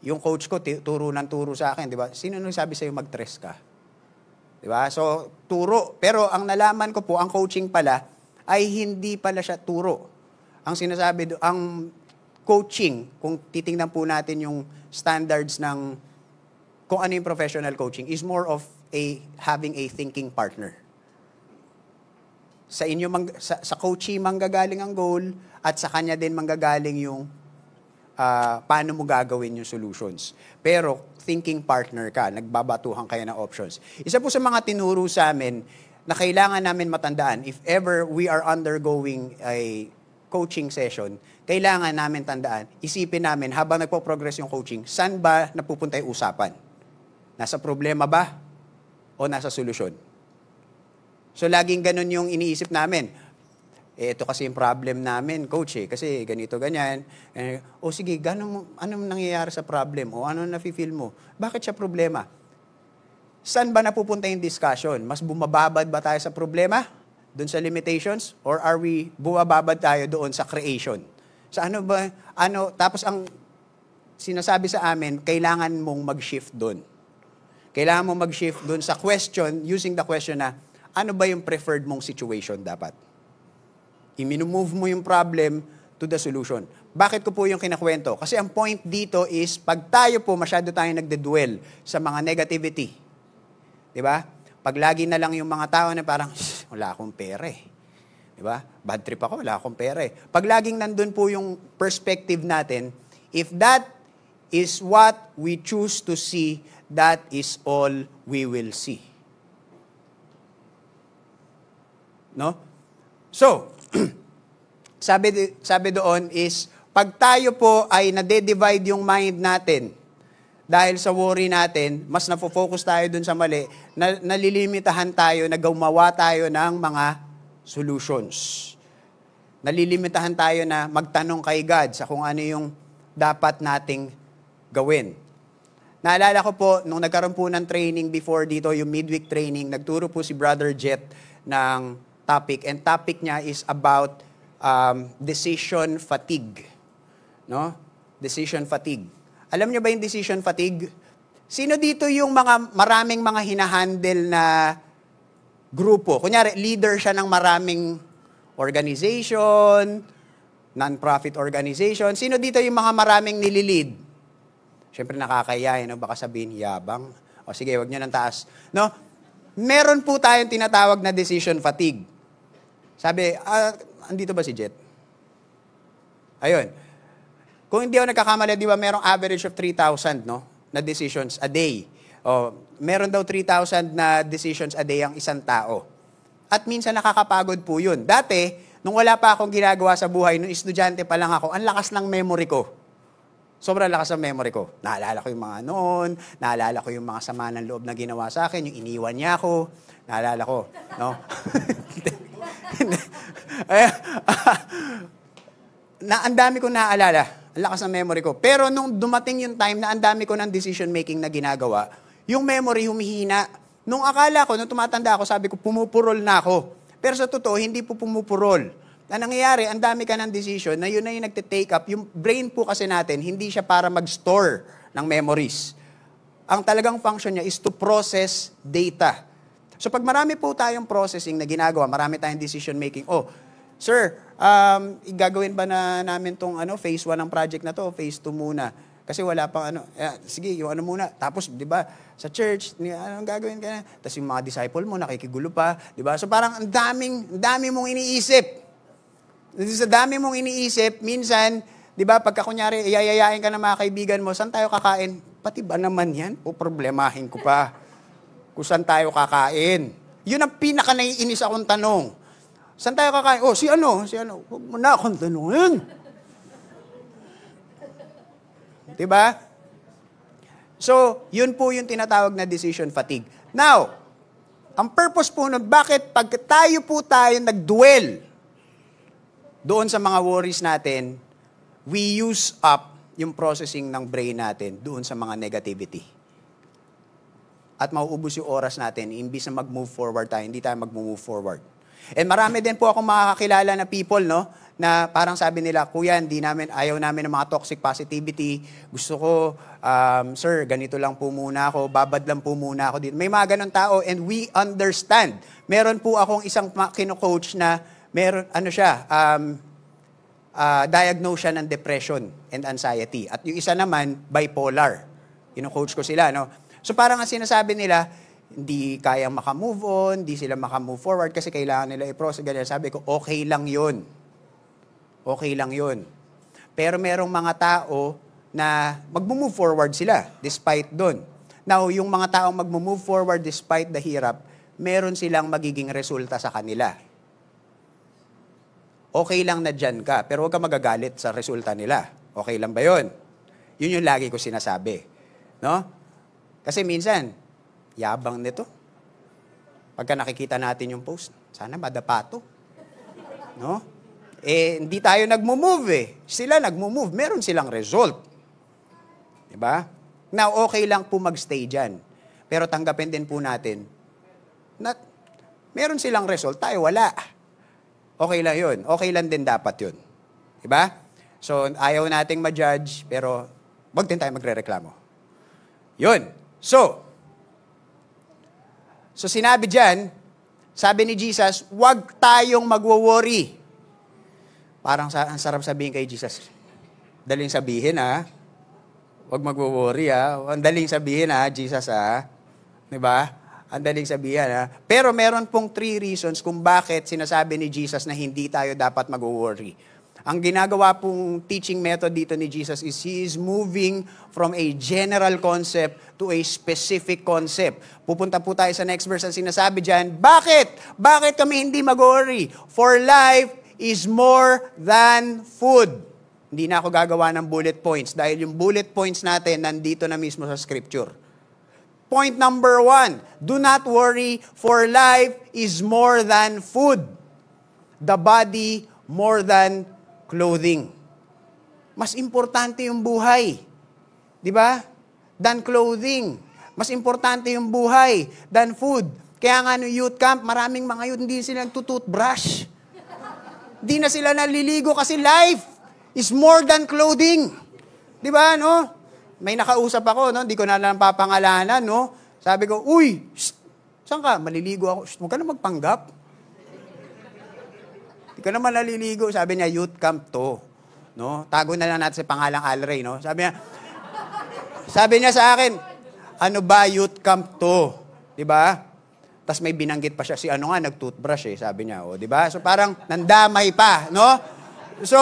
yung coach ko, turo ng turo sa akin, di ba? Sino nung sabi sa'yo mag-stress ka? Di ba? So, turo. Pero ang nalaman ko po, ang coaching pala, ay hindi pala siya turo. Ang sinasabi, ang coaching, kung titingnan po natin yung standards ng kung ano yung professional coaching, is more of having a thinking partner. Sa inyo, sa coachee manggagaling ang goal, at sa kanya din manggagaling yung paano mo gagawin yung solutions. Pero, thinking partner ka, nagbabatuhan kayo ng options. Isa po sa mga tinuro sa amin na kailangan namin matandaan, if ever we are undergoing a coaching session, kailangan namin tandaan, isipin namin habang nagpo-progress yung coaching, saan ba napupunta yung usapan? Nasa problema ba? O nasa solusyon? So, laging ganun yung iniisip namin. Ito kasi yung problem namin, coach kasi ganito, ganyan. Sige, anong nangyayari sa problem? O ano nafe-feel mo? Bakit siya problema? Saan ba napupunta yung discussion? Mas bumababad ba tayo sa problema? Doon sa limitations? Or are we bumababad tayo doon sa creation? Sa tapos ang sinasabi sa amin, kailangan mong mag-shift doon. Kailangan mong mag-shift doon sa question, using the question na, ano ba yung preferred mong situation dapat? I-move mo yung problem to the solution. Bakit ko po yung kinakwento? Kasi ang point dito is, pag tayo po masyado tayong nagde-dwell sa mga negativity, di ba? Pag lagi na lang yung mga tao na parang, wala akong pera eh. Di ba? Bad trip ako, wala akong pera eh. Pag laging nandun po yung perspective natin, if that is what we choose to see, that is all we will see. No? So, sabi doon is, pag tayo po ay nade-divide yung mind natin dahil sa worry natin, mas nafo-focus tayo dun sa mali, nalilimitahan tayo, gumawa tayo ng mga solutions. Nalilimitahan tayo na magtanong kay God sa kung ano yung dapat nating gawin. Naalala ko po, nung nagkaroon po ng training before dito, yung midweek training, nagturo po si Brother Jet ng topic, and topic niya is about decision fatigue. No? Decision fatigue. Alam niyo ba yung decision fatigue? Sino dito yung maraming mga hinahandle na grupo? Kunyari, leader siya ng maraming organization, non-profit organization. Sino dito yung mga maraming nililid? Siyempre nakakaya, baka sabihin, yabang. O sige, wag niyo ng taas. No? Meron po tayong tinatawag na decision fatigue. Sabi, andito ba si Jet? Ayun. Kung hindi ako nagkakamali, di ba merong average of 3,000 na decisions a day. O, meron daw 3,000 na decisions a day ang isang tao. At minsan nakakapagod po yun. Dati, nung wala pa akong ginagawa sa buhay, nung estudyante pa lang ako, ang lakas ng memory ko. Sobrang lakas ng memory ko. Naalala ko yung mga noon, naalala ko yung mga sama ng loob na ginawa sa akin, yung iniwan niya ako, naalala ko. No? Ang dami ko naaalala. Ang lakas ng memory ko. Pero nung dumating yung time na ang dami ko ng decision making na ginagawa, yung memory humihina. Nung akala ko, nung tumatanda ako, sabi ko, pumupurol na ako. Pero sa totoo, hindi po pumupurol. Na nangyayari, ang dami ka ng decision na yun na yung nagte-take up. Yung brain po kasi natin, hindi siya para mag-store ng memories. Ang talagang function niya is to process data. So pag marami po tayong processing na ginagawa, marami tayong decision making, sir, gagawin ba na namin tong phase 1 ng project na to, phase 2 muna? Kasi wala pang sige, yung muna. Tapos, di ba, sa church, anong gagawin ka na? Tapos yung mga disciple mo, nakikigulo pa, di ba? So parang ang dami mong iniisip. Sa dami mong iniisip, minsan, di ba, pagka kunyari, iayayain ka ng mga kaibigan mo, saan tayo kakain? Pati ba naman yan? O problemahin ko pa. Kung saan tayo kakain? Yun ang pinaka-naiinis akong tanong. Saan tayo kakain? Oh, si ano? Huwag mo na akong tanongin. Diba? So, yun po yung tinatawag na decision fatigue. Now, ang purpose po nun, bakit pag tayo nag-dwell doon sa mga worries natin, we use up yung processing ng brain natin doon sa mga negativity. At mauubos yung oras natin, imbis na mag-move forward tayo, hindi tayo mag-move forward. And marami din po akong makakakilala na people, no, na parang sabi nila, kuya, ayaw namin ng mga toxic positivity. Gusto ko, sir, ganito lang po muna ako, babad lang po muna ako dito. May mga ganun tao and we understand. Meron po akong isang kino-coach na diagnose siya ng depression and anxiety. At yung isa naman, bipolar. Kino-coach ko sila, no? So parang ang sinasabi nila, hindi kayang makamove on, hindi sila makamove forward kasi kailangan nila i-process. Ganyan. Sabi ko, okay lang yun. Okay lang yun. Pero merong mga tao na mag-move forward sila despite dun. Now, yung mga taong mag-move forward despite the hirap, meron silang magiging resulta sa kanila. Okay lang na dyan ka, pero huwag ka magagalit sa resulta nila. Okay lang ba yun? Yun yung lagi ko sinasabi. No? Kasi minsan, yabang nito. Pagka nakikita natin yung post, sana madapa to. No? Hindi tayo nagmo-move eh. Sila nagmo-move. Meron silang result. Diba? Now, okay lang po magstay dyan. Pero tanggapin din po natin na meron silang result, tayo wala. Okay lang yun. Okay lang din dapat yun. Diba? So, ayaw nating ma-judge, pero wag din tayo magre-reklamo. Yun. So sinabi dyan, sabi ni Jesus, wag tayong magwo-worry. Parang ang sarap sabihin kay Jesus. Daling sabihin, ha? Wag magwo-worry, ha? Ang daling sabihin, ha, Jesus, ha? Diba? Ang daling sabihin, ha? Pero meron pong 3 reasons kung bakit sinasabi ni Jesus na hindi tayo dapat magwo-worry. Ang ginagawa pong teaching method dito ni Jesus is He is moving from a general concept to a specific concept. Pupunta po tayo sa next verse. Ang sinasabi dyan, bakit? Bakit kami hindi mag-worry? For life is more than food. Hindi na ako gagawa ng bullet points dahil yung bullet points natin nandito na mismo sa scripture. Point number 1, do not worry, for life is more than food. The body more than clothing. Mas importante yung buhay. Di ba? Than clothing. Mas importante yung buhay than food. Kaya nga no youth camp, maraming mga youth hindi sila nagtutoothbrush. Di na sila naliligo kasi life is more than clothing. Di ba, no? May nakausap ako, no? Di ko na lang papangalanan, no? Sabi ko, uy, saan ka? Maliligo ako. Huwag ka na magpanggap. Di ka naman naliligo. Sabi niya, youth camp to. No? Tago na lang natin sa pangalang Alray, no? Sabi niya sa akin, ano ba youth camp to? Di ba? Tapos may binanggit pa siya, si ano nga, nag-toothbrush eh, sabi niya. O, di ba? So parang nandamay pa, no? So,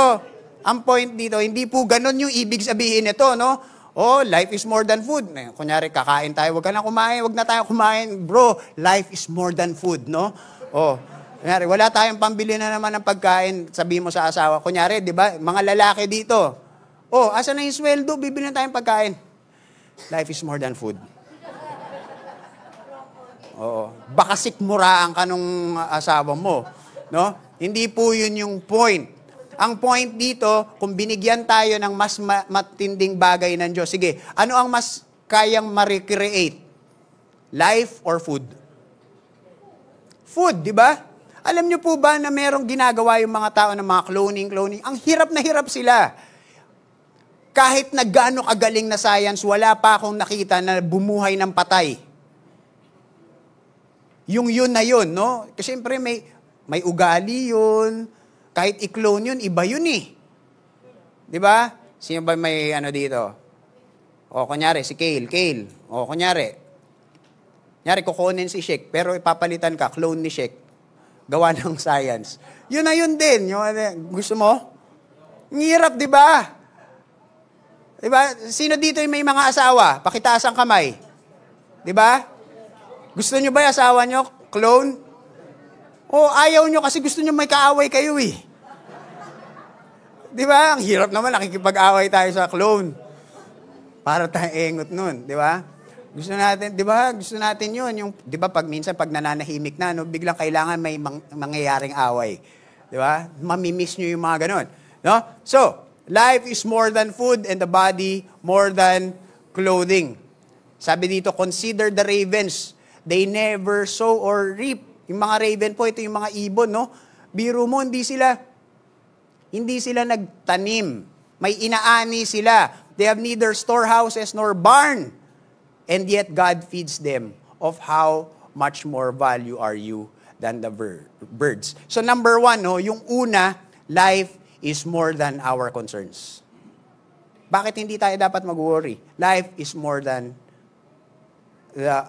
ang point dito, hindi po ganun yung ibig sabihin nito, no? Oh, life is more than food. Kunyari, kakain tayo, wag na tayo kumain. Bro, life is more than food, no? Oh, kunyari, wala tayong pambili na naman ng pagkain, sabihin mo sa asawa. Kunyari, di ba, mga lalaki dito. Oh, asa na yung sweldo, bibili na tayong pagkain. Life is more than food. Oo. Baka sikmuraan ka nung asawa mo, no? Hindi po yun yung point. Ang point dito, kung binigyan tayo ng mas matinding bagay ng Diyos, sige, ano ang mas kayang ma-recreate? Life or food? Food, di ba? Alam niyo po ba na merong ginagawa yung mga tao ng mga cloning? Ang hirap na hirap sila. Kahit na gaano kagaling na science, wala pa akong nakita na bumuhay ng patay. Yung yun na yun, no? Kasi siyempre may ugali yun. Kahit i-clone yun, iba yun eh. Di ba? Sino ba may ano dito? O, kunyari, si Kale. O, kunyari, kukunin si Shek, pero ipapalitan ka, clone ni Shek. Gawa ng science. Yun na yun din. Yung, gusto mo? Ngirap, di ba? Diba? Sino dito yung may mga asawa? Pakitaas ang kamay. Diba? Gusto nyo ba yung asawa nyo? Clone? O ayaw nyo kasi gusto nyo may kaaway kayo eh. Diba? Ang hirap naman, nakikipag-away tayo sa clone. Para tayong engot nun. Diba? Gusto natin, diba? Gusto natin yun. Yung, diba, minsan pag nananahimik na, no, biglang kailangan may mangyayaring away. Diba? Mamimiss nyo yung mga ganun. No? So, life is more than food and the body more than clothing. Sabi dito, consider the ravens. They never sow or reap. Yung mga raven po, ito yung mga ibon, no? Biro mo, hindi sila nagtanim. May inaani sila. They have neither storehouses nor barn. And yet God feeds them. Of how much more value are you than the birds. So number 1, no, yung una, life is more than our concerns. Bakit hindi tayo dapat mag-worry? Life is more than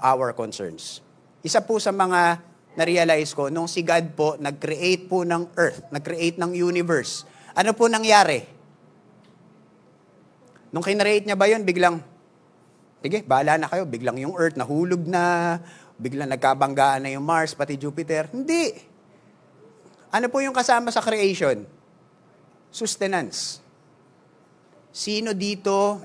our concerns. Isa po sa mga na-realize ko, nung si God po, nag-create po ng earth, nag-create ng universe. Ano po nangyari? Nung kinreate niya ba yun, biglang, sige, bahala na kayo, biglang yung earth nahulog na, biglang nagkabanggaan na yung Mars, pati Jupiter. Hindi. Ano po yung kasama sa creation? Sustenance. Sino dito,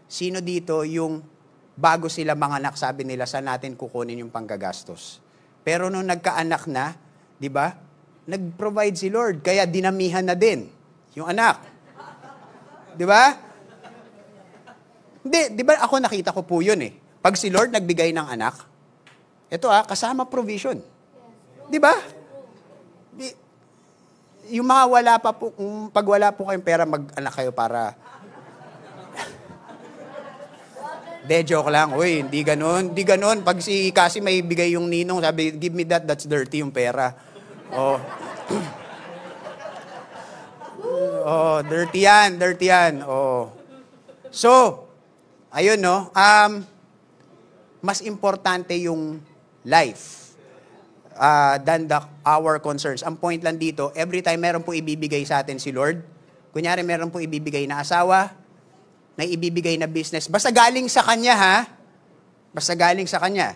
sino dito yung bago sila manganak, sabi nila, saan natin kukunin yung panggagastos? Pero nung nagkaanak na, di ba, nag-provide si Lord, kaya dinamihan na din yung anak. Di ba? Hindi, di ba ako nakita ko po yun eh. Pag si Lord nagbigay ng anak, ito kasama provision. Di ba? Yung mga wala pa po, pag wala po kayong pera, mag-anak kayo para... De, joke lang. Uy, hindi ganun. Hindi ganun. Pag si Cassie may bigay yung ninong, sabi, give me that, that's dirty yung pera. Oh. Oh, dirty yan. Oh. So, ayun, no? Mas importante yung life than our concerns. Ang point lang dito, every time meron po ibibigay sa atin si Lord, kunyari meron po ibibigay na asawa, na ibibigay na business, basta galing sa Kanya, ha? Basta galing sa Kanya.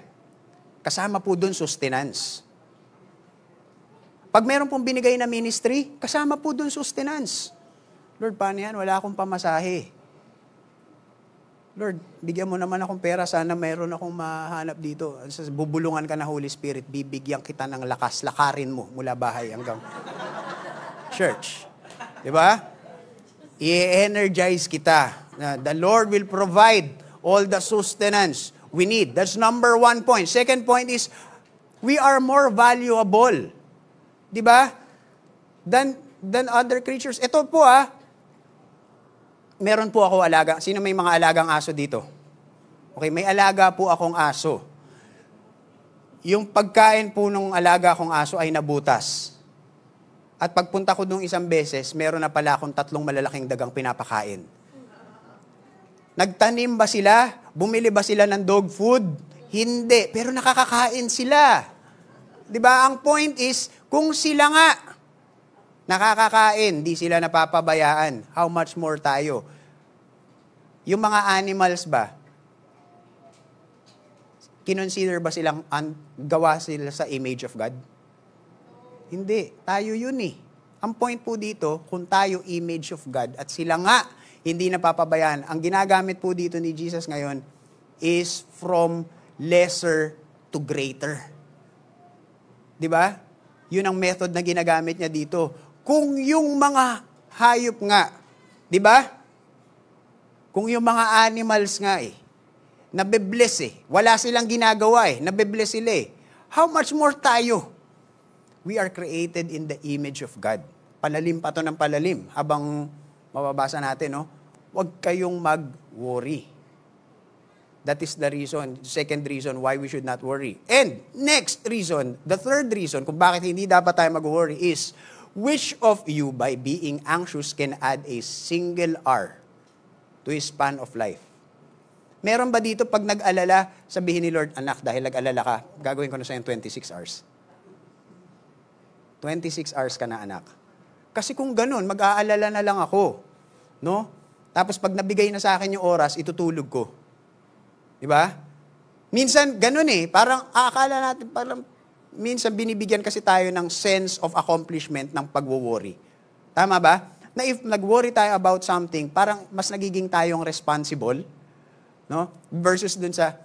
Kasama po dun sustenance. Pag meron pong binigay na ministry, kasama po dun sustenance. Lord, paano yan? Wala akong pamasahe. Lord, bigyan mo naman akong pera, sana mayroon akong mahanap dito. Bubulungan ka na Holy Spirit, bibigyan kita ng lakas, lakarin mo mula bahay hanggang church. Diba? I-energize kita. The Lord will provide all the sustenance we need. That's number 1 point. Second point is, we are more valuable. Diba? Than other creatures. Ito po meron po ako alaga. Sino may mga alagang aso dito? Okay, may alaga po akong aso. Yung pagkain po nung alaga akong aso ay nabutas. At pagpunta ko nung isang beses, meron na pala akong 3 malalaking dagang pinapakain. Nagtanim ba sila? Bumili ba sila ng dog food? Hindi. Pero nakakakain sila. Diba? Ang point is, kung sila nga nakakakain, di sila napapabayaan, how much more tayo? Yung mga animals ba? Kinonsider ba silang gawa sila sa image of God? Hindi. Tayo yun eh. Ang point po dito, kung tayo image of God at sila nga hindi napapabayaan, ang ginagamit po dito ni Jesus ngayon is from lesser to greater. Diba? Yun ang method na ginagamit niya dito. Kung yung mga hayop nga, diba? Kung yung mga animals nga nabe-bless wala silang ginagawa nabe-bless sila how much more tayo? We are created in the image of God. Palalim pa to ng palalim. Habang mababasa natin, no? Huwag kayong mag-worry. That is the reason, second reason why we should not worry. And next reason, the third reason kung bakit hindi dapat tayo mag-worry is, which of you by being anxious can add a single hour to his span of life? Meron ba dito pag nag-alala, sabihin ni Lord, anak, dahil nag-alala ka, gagawin ko na sa'yo 26 hours. 26 hours ka na, anak. Kasi kung ganun, mag-aalala na lang ako. No? Tapos pag nabigay na sa akin yung oras, itutulog ko. Di ba? Minsan, ganun eh. Parang akala natin, parang minsan binibigyan kasi tayo ng sense of accomplishment ng pag-worry. Tama ba? Na if nag-worry tayo about something, parang mas nagiging tayong responsible. No? Versus dun sa,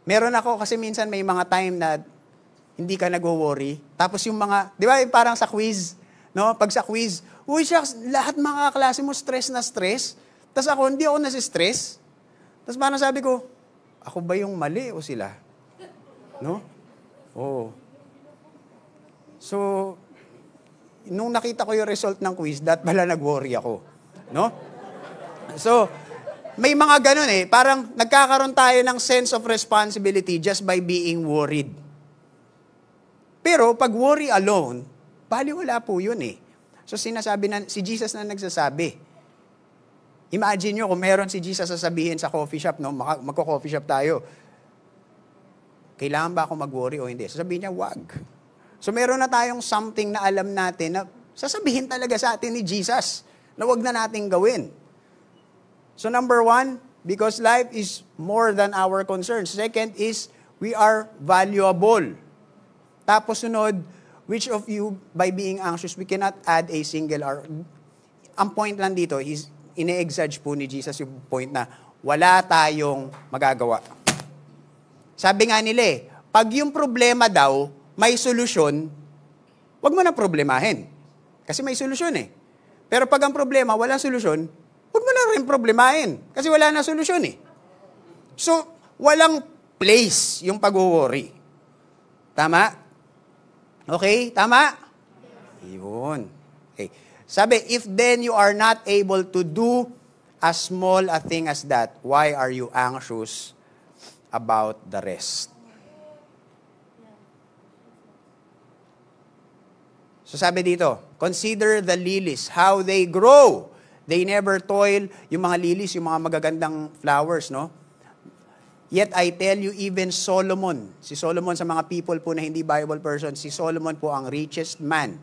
meron ako kasi minsan may mga time na hindi ka nag-worry. Tapos yung mga, di ba parang sa quiz, no? Pag sa quiz, uy, shucks, lahat mga klase mo stress na stress. Tapos ako, hindi ako nasi-stress. Tapos parang sabi ko, ako ba yung mali o sila? No? Oo. So, nung nakita ko yung result ng quiz, pala nag-worry ako. No? So, may mga ganun eh. Parang nagkakaroon tayo ng sense of responsibility just by being worried. Pero pag worry alone, baliwala po yun eh. So sinasabi na, si Jesus na nagsasabi. Imagine nyo kung meron si Jesus sasabihin sa coffee shop, no? Magko-coffee shop tayo. Kailangan ba ako mag-worry o hindi? Sasabihin niya, wag. So meron na tayong something na alam natin na sasabihin talaga sa atin ni Jesus na wag na nating gawin. So number 1, because life is more than our concerns. Second is, we are valuable. Tapos sunod, which of you, by being anxious, we cannot add a single hour. Ang point lang dito is, ine-exage po ni Jesus yung point na wala tayong magagawa. Sabi nga nila eh, pag yung problema daw, may solusyon, wag mo na problemahin. Kasi may solusyon eh. Pero pag ang problema, walang solusyon, wag mo na rin problemahin. Kasi wala na solusyon eh. So, walang place yung pag-worry. Tama? Okay? Tama? Yun. Okay. Sabi, if then you are not able to do as small a thing as that, why are you anxious about the rest? So sabi dito, consider the lilies, how they grow. They never toil. Yung mga lilies, yung mga magagandang flowers, no? Yet I tell you, even Solomon, si Solomon sa mga people po na hindi Bible person, si Solomon po ang richest man.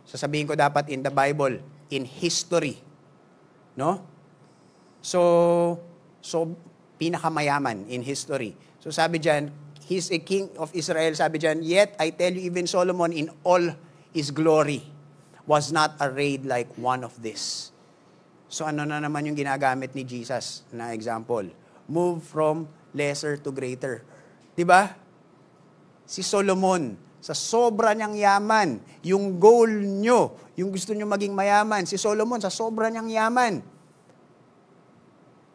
Sasabihin ko dapat in the Bible, in history. No? So pinakamayaman in history. So sabi dyan, he's a king of Israel. Sabi dyan, yet I tell you, even Solomon in all his glory was not arrayed like one of this. So ano na naman yung ginagamit ni Jesus na example? Move from lesser to greater. 'Di ba? Si Solomon, sa sobra niyang yaman, yung goal nyo, yung gusto nyo maging mayaman, si Solomon, sa sobra niyang yaman,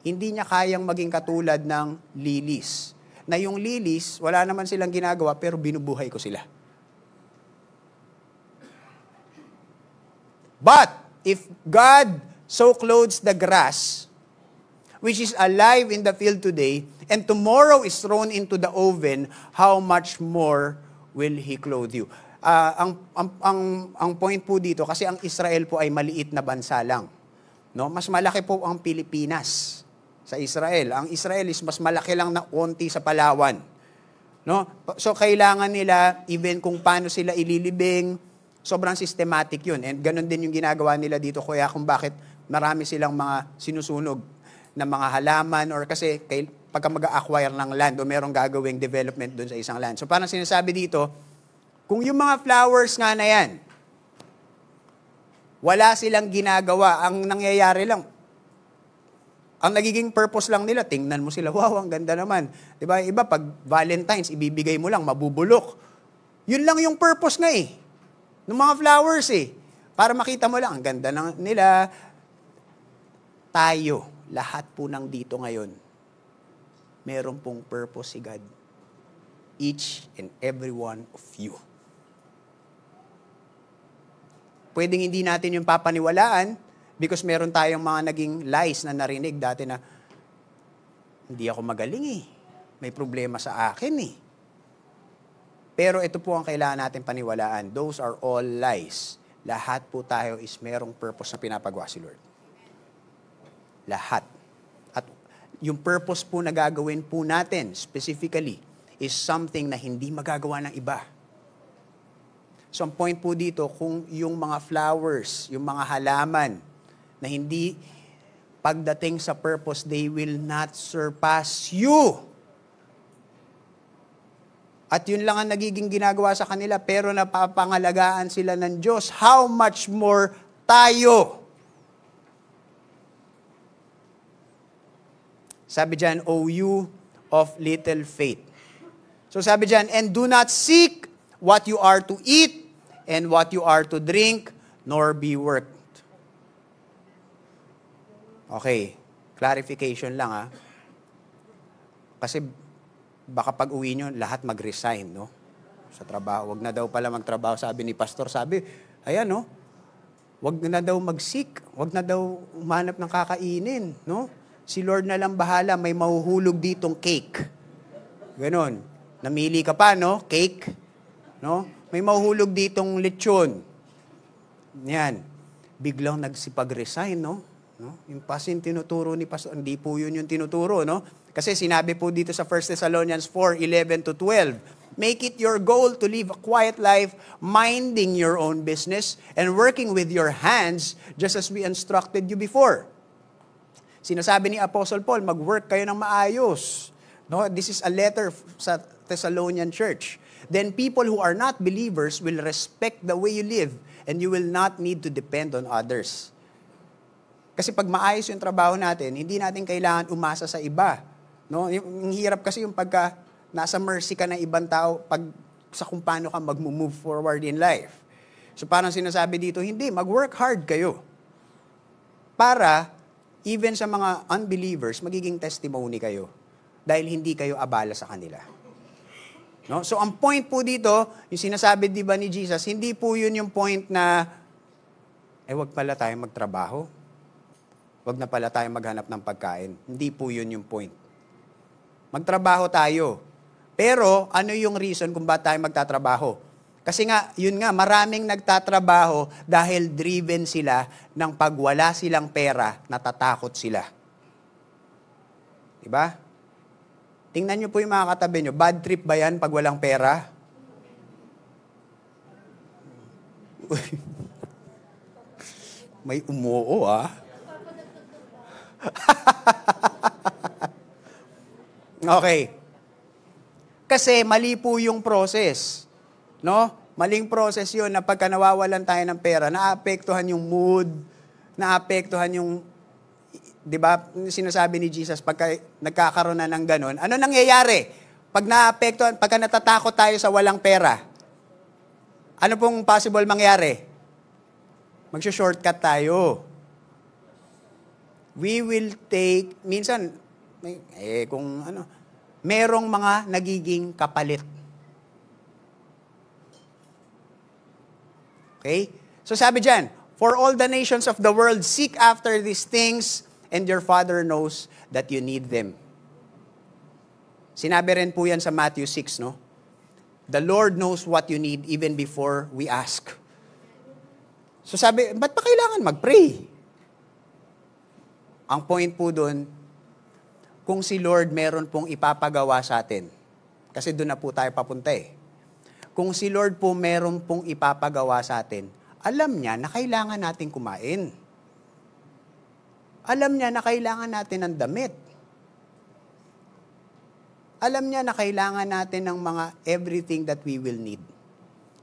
hindi niya kayang maging katulad ng lilies. Na yung lilies, wala naman silang ginagawa, pero binubuhay ko sila. But, if God so clothes the grass, which is alive in the field today, and tomorrow is thrown into the oven, how much more will He clothe you? Ang point po dito, kasi ang Israel po ay maliit na bansa lang. No? Mas malaki po ang Pilipinas sa Israel. Ang Israel is mas malaki lang na onti sa Palawan. No? So kailangan nila, even kung paano sila ililibing, sobrang systematic yun. And ganun din yung ginagawa nila dito, kaya kung bakit marami silang mga sinusunog na mga halaman or kasi pagka mag-acquire ng land o merong gagawing development doon sa isang land. So parang sinasabi dito, kung yung mga flowers nga na yan, wala silang ginagawa, ang nangyayari lang, ang nagiging purpose lang nila, tingnan mo sila, wow, ang ganda naman. Diba? Iba, pag Valentine's, ibibigay mo lang, mabubulok. Yun lang yung purpose nga eh. Ng mga flowers eh. Para makita mo lang, ang ganda nila. Tayo, lahat po ng dito ngayon, meron pong purpose si God. Each and every one of you. Pwedeng hindi natin yung papaniwalaan because meron tayong mga naging lies na narinig dati na hindi ako magaling eh. May problema sa akin eh. Pero ito po ang kailangan natin paniwalaan. Those are all lies. Lahat po tayo is merong purpose na pinapagawa si Lord. Lahat. At yung purpose po na gagawin po natin, specifically, is something na hindi magagawa ng iba. So, ang point po dito, kung yung mga flowers, yung mga halaman, na hindi pagdating sa purpose, they will not surpass you. At yun lang ang nagiging ginagawa sa kanila, pero napapangalagaan sila ng Diyos. How much more tayo? Sabi dyan, O you of little faith. So sabi dyan, and do not seek what you are to eat and what you are to drink, nor be worked. Okay, clarification lang ha. Kasi baka pag uwi nyo, lahat mag-resign, no? Sa trabaho. Wag na daw pala magtrabaho, sabi ni pastor. Sabi, ayan, no? Wag na daw mag-seek. Wag na daw umanap ng kakainin, no? Si Lord na lang bahala, may mahuhulog ditong cake. Ganon. Namili ka pa, no? Cake. No? May mahuhulog ditong lechon. Yan. Biglang nagsipag-resign, no? Yung pasin tinuturo ni pastor, hindi po yun yung tinuturo, no? Kasi sinabi po dito sa 1 Thessalonians 4:11-12, make it your goal to live a quiet life, minding your own business, and working with your hands, just as we instructed you before. Sinasabi ni Apostle Paul, mag-work kayo ng maayos. No? This is a letter sa Thessalonian church. Then people who are not believers will respect the way you live, and you will not need to depend on others. Kasi pag maayos yung trabaho natin, hindi natin kailangan umasa sa iba. No? Yung hirap kasi yung pagka nasa mercy ka ng ibang tao pag sa kung paano ka mag-move forward in life. So parang sinasabi dito, hindi, mag-work hard kayo. Para, even sa mga unbelievers, magiging testimony kayo. Dahil hindi kayo abala sa kanila. No? So ang point po dito, yung sinasabi di ba ni Jesus, hindi po yun yung point na, wag pala tayong magtrabaho. Wag na pala tayong maghanap ng pagkain. Hindi po yun yung point. Magtrabaho tayo. Pero, ano yung reason kung bakit tayo magtatrabaho? Kasi nga, yun nga, maraming nagtatrabaho dahil driven sila ng pag wala silang pera, natatakot sila. Diba? Tingnan nyo po yung mga katabi nyo. Bad trip ba yan pag walang pera? May umuo Okay. Kasi mali po yung process. No? Maling process yun na pagka nawawalan tayo ng pera, naapektuhan yung mood, naapektuhan yung, di ba, sinasabi ni Jesus, pagka nagkakaroon na ng ganun, ano nangyayari? Pag naapektuhan, pagka natatakot tayo sa walang pera, ano pong possible mangyari? Magsho-shortcut tayo. We will take, minsan, kung ano, merong mga nagiging kapalit. Okay? So sabi dyan, for all the nations of the world, seek after these things, and your Father knows that you need them. Sinabi rin po yan sa Matthew 6, no? The Lord knows what you need even before we ask. So sabi, ba't pa kailangan mag-pray? Ang point po doon, kung si Lord meron pong ipapagawa sa atin, kasi doon na po tayo papunta eh. Kung si Lord po meron pong ipapagawa sa atin, alam niya na kailangan natin kumain. Alam niya na kailangan natin ng damit. Alam niya na kailangan natin ng mga everything that we will need.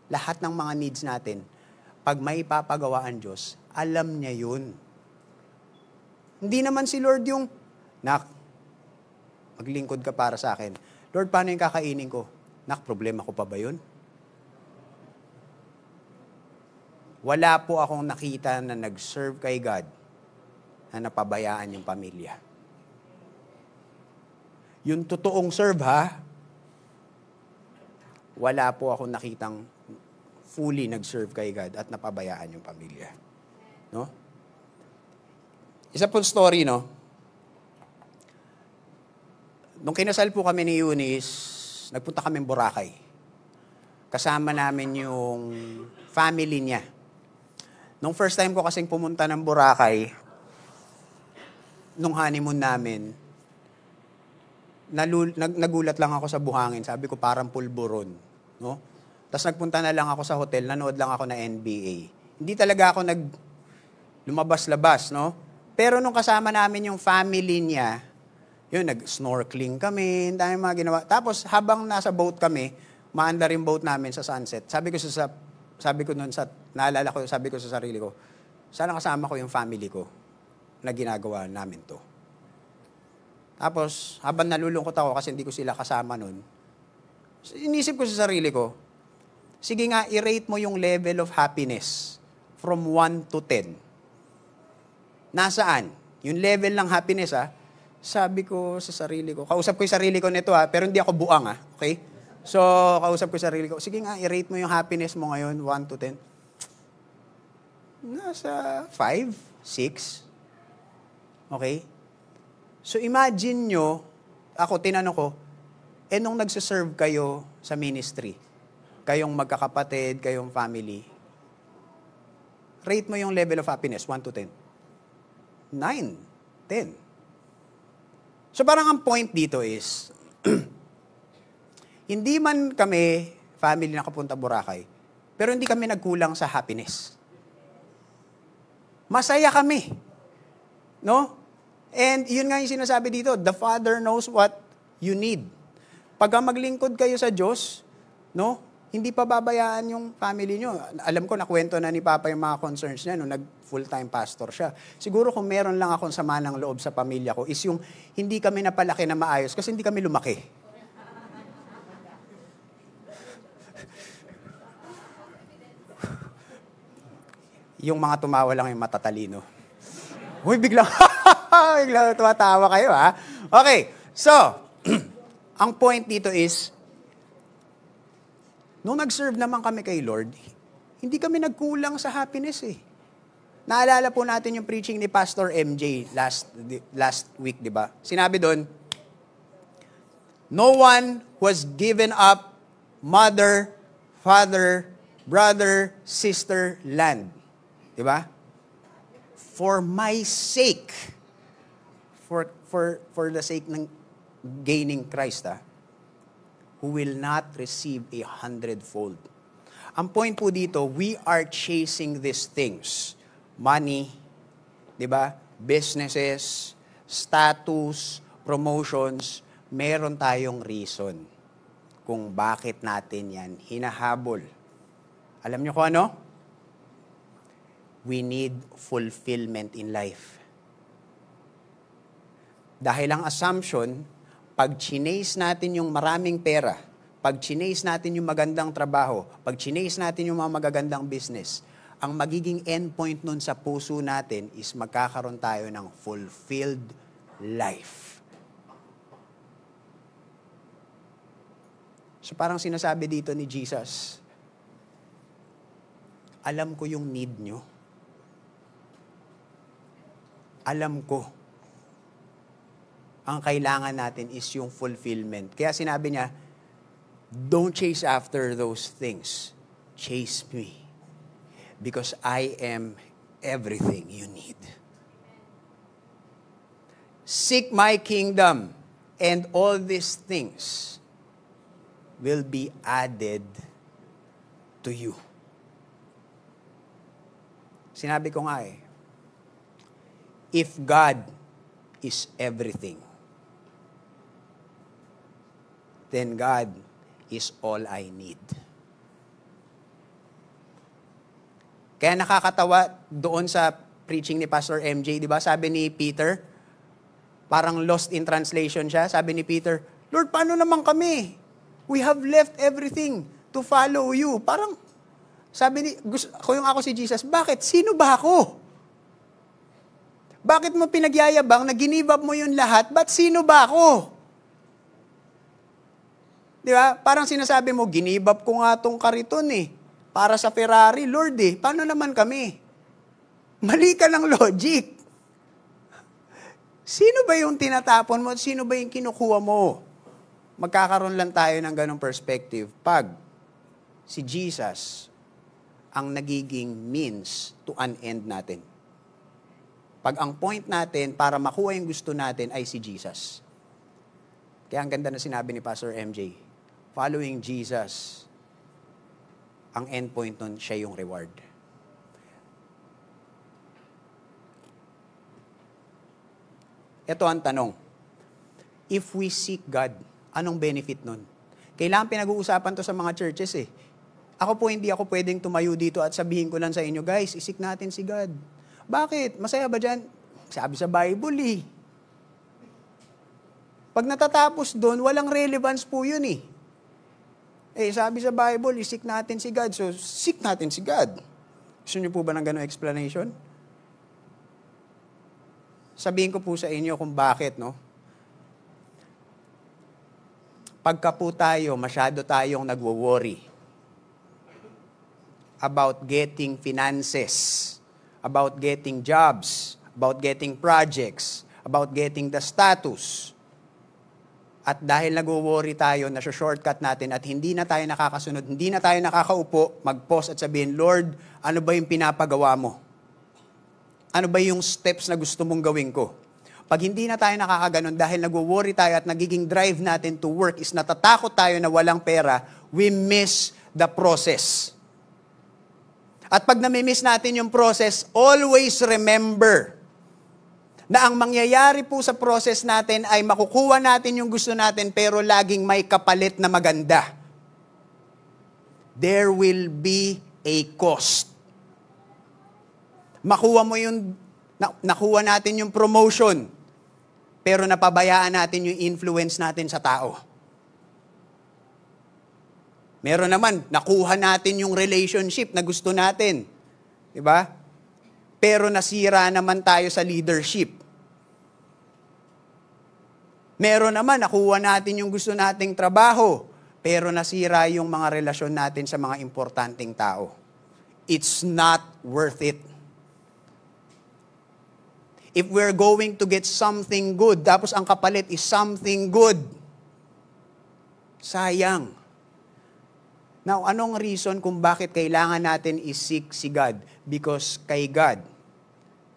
Lahat ng mga needs natin, pag may ipapagawa ang Diyos, alam niya yun. Hindi naman si Lord yung, nak, maglingkod ka para sa akin. Lord, paano yung kakainin ko? Nak, problema ko pa ba yun? Wala po akong nakita na nag-serve kay God na napabayaan yung pamilya. Yung totoong serve, ha? Wala po akong nakitang fully nag-serve kay God at napabayaan yung pamilya. No? Isa pong story, no? Nung kinasal po kami ni Eunice, nagpunta kami Boracay. Kasama namin yung family niya. Nung first time ko kasing pumunta ng Boracay, nung honeymoon namin, nagulat lang ako sa buhangin. Sabi ko, parang pulburon. No? Tapos nagpunta na lang ako sa hotel, nanood lang ako na NBA. Hindi talaga ako lumabas-labas, no? Pero nung kasama namin yung family niya, yun, nag-snorkeling kami, dahil mga ginawa. Tapos, habang nasa boat kami, maandar yung boat namin sa sunset. Sabi ko nun naalala ko, sabi ko sa sarili ko, sana kasama ko yung family ko na ginagawa namin to. Tapos, habang nalulungkot ako kasi hindi ko sila kasama nun, inisip ko sa sarili ko, sige nga, i-rate mo yung level of happiness from 1 to 10. Nasaan? Yung level ng happiness, sabi ko sa sarili ko, kausap ko yung sarili ko nito, pero hindi ako buang, okay? So, kausap ko yung sarili ko, sige nga, i-rate mo yung happiness mo ngayon, 1 to 10. Nasa 5, 6. Okay? So, imagine nyo, tinanong ko, nung nagsiserve kayo sa ministry, kayong magkakapatid, kayong family, rate mo yung level of happiness, 1 to 10. 9, 10. So parang ang point dito is, hindi man kami family na kapunta Boracay, pero hindi kami nagkulang sa happiness. Masaya kami. No? And yun nga yung sinasabi dito, the Father knows what you need. Pag maglingkod kayo sa Diyos, no? Hindi pa babayaan yung family nyo. Alam ko, nakwento na ni Papa yung mga concerns niya nung nag-full-time pastor siya. Siguro kung meron lang akong sama ng loob sa pamilya ko is yung hindi kami napalaki na maayos kasi hindi kami lumaki. Yung mga tumawa lang yung matatalino. Uy, biglang tumatawa kayo, ha? Okay, so, ang point dito is, nung nag-serve naman kami kay Lord, hindi kami nagkulang sa happiness eh. Naalala po natin yung preaching ni Pastor MJ last week, di ba? Sinabi doon, no one was given up mother, father, brother, sister, land. Di ba? For my sake. For the sake ng gaining Christ, who will not receive 100-fold. Ang point po dito, we are chasing these things. Money, di ba? Businesses, status, promotions. Meron tayong reason kung bakit natin yan hinahabol. Alam niyo kung ano? We need fulfillment in life. Dahil ang assumption, pag chinase natin yung maraming pera, pag chinase natin yung magandang trabaho, pag chinase natin yung mga magagandang business, ang magiging endpoint nun sa puso natin is magkakaroon tayo ng fulfilled life. So parang sinasabi dito ni Jesus, alam ko yung need nyo. Alam ko. Ang kailangan natin is yung fulfillment. Kaya sinabi niya, don't chase after those things. Chase me. Because I am everything you need. Seek my kingdom, and all these things will be added to you. Sinabi ko nga if God is everything, then God is all I need. Kaya nakakatawa doon sa preaching ni Pastor MJ, di ba? Sabi ni Peter, parang lost in translation siya. Sabi ni Peter, Lord, paano naman kami? We have left everything to follow you. Parang, sabi ni, kung ako si Jesus, bakit? Sino ba ako? Bakit mo pinagyayabang na give up mo yun lahat? Ba't sino ba ako? Di ba? Parang sinasabi mo, ginibab ko nga tong kariton para sa Ferrari, Lord paano naman kami? Mali ka ng logic. Sino ba yung tinatapon mo? Sino ba yung kinukuha mo? Magkakaroon lang tayo ng ganong perspective pag si Jesus ang nagiging means to an end natin. Pag ang point natin para makuha yung gusto natin ay si Jesus. Kaya ang ganda na sinabi ni Pastor MJ, following Jesus, ang end point nun, siya yung reward. Ito ang tanong. If we seek God, anong benefit nun? Kailangan pinag-uusapan to sa mga churches eh. Hindi ako pwedeng tumayo dito at sabihin ko lang sa inyo, guys, isik natin si God. Bakit? Masaya ba dyan? Sabi sa Bible eh. Pag natatapos doon, walang relevance po yun eh. Sabi sa Bible, isik natin si God. So, seek natin si God. Gusto niyo po ba ng ganong explanation? Sabihin ko po sa inyo kung bakit, no? Pagka po tayo, masyado tayong nagwo-worry about getting finances, about getting jobs, about getting projects, about getting the status. At dahil nagwo-worry tayo, nasa-shortcut natin at hindi na tayo nakakasunod, hindi na tayo nakakaupo, mag-pause at sabihin, Lord, ano ba yung pinapagawa mo? Ano ba yung steps na gusto mong gawin ko? Pag hindi na tayo nakakaganon dahil nagwo-worry tayo at nagiging drive natin to work is natatakot tayo na walang pera, we miss the process. At pag nami-miss natin yung process, always remember na ang mangyayari po sa process natin ay makukuha natin yung gusto natin pero laging may kapalit na maganda. There will be a cost. Nakuha natin yung promotion, pero napabayaan natin yung influence natin sa tao. Meron naman, nakuha natin yung relationship na gusto natin. Diba? Pero nasira naman tayo sa leadership. Meron naman, nakuha natin yung gusto nating trabaho, pero nasira yung mga relasyon natin sa mga importanteng tao. It's not worth it. If we're going to get something good, tapos ang kapalit is something good, sayang. Now, anong reason kung bakit kailangan natin i-seek si God? Because kay God,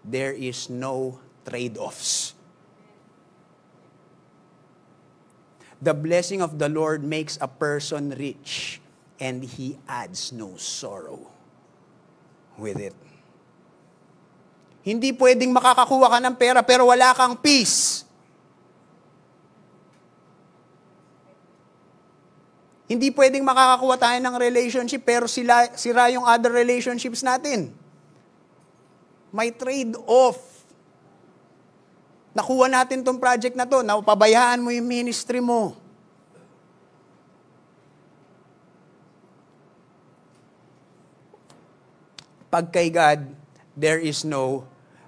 there is no trade-offs. The blessing of the Lord makes a person rich, and He adds no sorrow with it. Hindi pwedeng makakakuha ka ng pera pero wala kang peace. Hindi pwedeng makakakuha tayo ng relationship pero sira yung other relationships natin. May trade-off. Nakuha natin tong project na to, napabayaan mo yung ministry mo. Pag kay God, there is no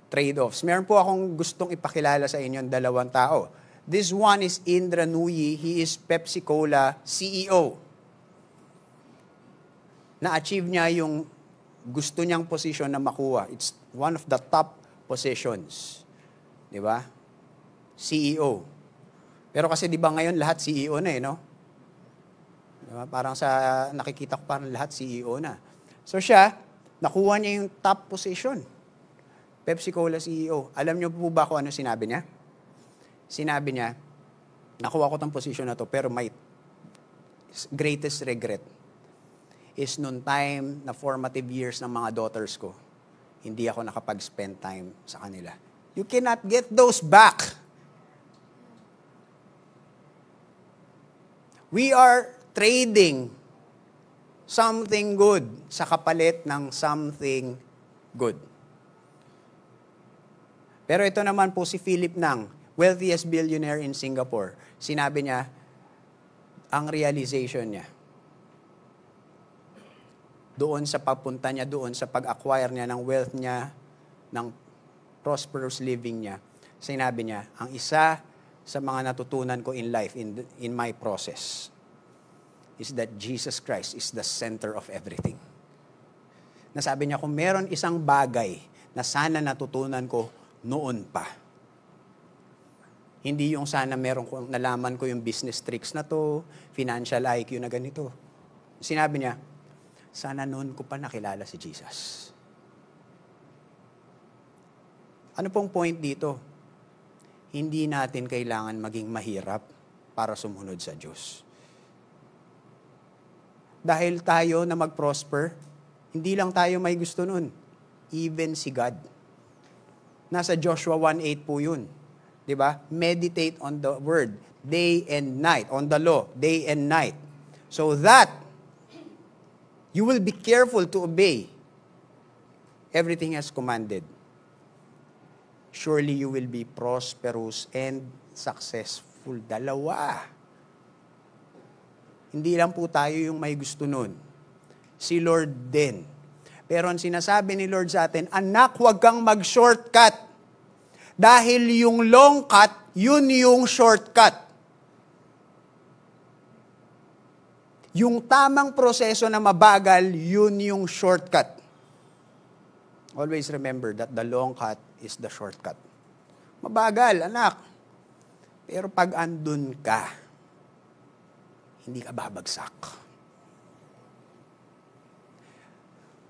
trade-offs. Meron po akong gustong ipakilala sa inyo, dalawang tao. This one is Indra Nooyi. He is Pepsi Cola CEO. Na-achieve niya yung gusto niyang position na makuha. It's one of the top positions. Di ba? CEO. Pero kasi di ba ngayon lahat CEO na no? Di ba? Parang sa nakikita ko parang lahat CEO na. So siya, nakuha niya yung top position. Pepsi Cola CEO. Alam niyo po ba kung ano sinabi niya? Sinabi niya, nakuha ko tong position na to, pero my greatest regret is noon time na formative years ng mga daughters ko, hindi ako nakapag-spend time sa kanila. You cannot get those back. We are trading something good sa kapalit ng something good. Pero ito naman po si Philip Nang, wealthiest billionaire in Singapore. Sinabi niya, ang realization niya, doon sa pagpunta niya, doon sa pag-acquire niya ng wealth niya, ng prosperous living niya, sinabi niya, ang isa sa mga natutunan ko in life, in my process, is that Jesus Christ is the center of everything. Nasabi niya, kung meron isang bagay na sana natutunan ko noon pa, hindi yung sana nalaman ko yung business tricks na to, financial IQ na ganito. Sinabi niya, sana noon ko pa nakilala si Jesus. Ano pong point dito? Hindi natin kailangan maging mahirap para sumunod sa Diyos. Dahil tayo na mag-prosper, hindi lang tayo may gusto nun. Even si God. Nasa Joshua 1:8 po yun. Di ba? Meditate on the word day and night, on the law, day and night. So that you will be careful to obey everything as commanded. Surely you will be prosperous and successful. Dalawa. Hindi lang po tayo yung may gusto nun. Si Lord din. Pero ang sinasabi ni Lord sa atin, anak, huwag kang mag-shortcut. Dahil yung long cut, yun yung shortcut. Yung tamang proseso na mabagal, yun yung shortcut. Always remember that the long cut is the shortcut. Mabagal, anak. Pero pag andun ka, hindi ka babagsak.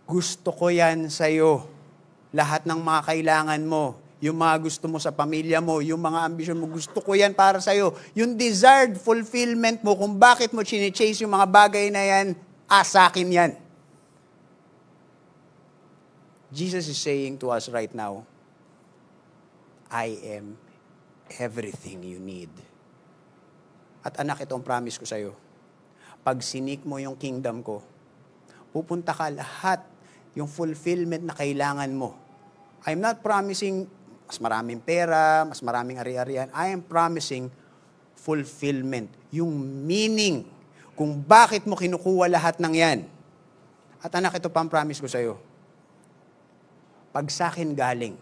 Gusto ko yan sa'yo. Lahat ng mga kailangan mo, yung mga gusto mo sa pamilya mo, yung mga ambisyon mo, gusto ko yan para sa'yo. Yung desired fulfillment mo, kung bakit mo chine-chase yung mga bagay na yan, asakin yan. Jesus is saying to us right now, I am everything you need. At anak, itong promise ko sa'yo. Pag sinik mo yung kingdom ko, pupunta ka lahat yung fulfillment na kailangan mo. I'm not promising mas maraming pera, mas maraming ari-arian. I am promising fulfillment. Yung meaning kung bakit mo kinukuha lahat ng yan. At anak, ito pa ang promise ko sa'yo. Pag sa'kin galing,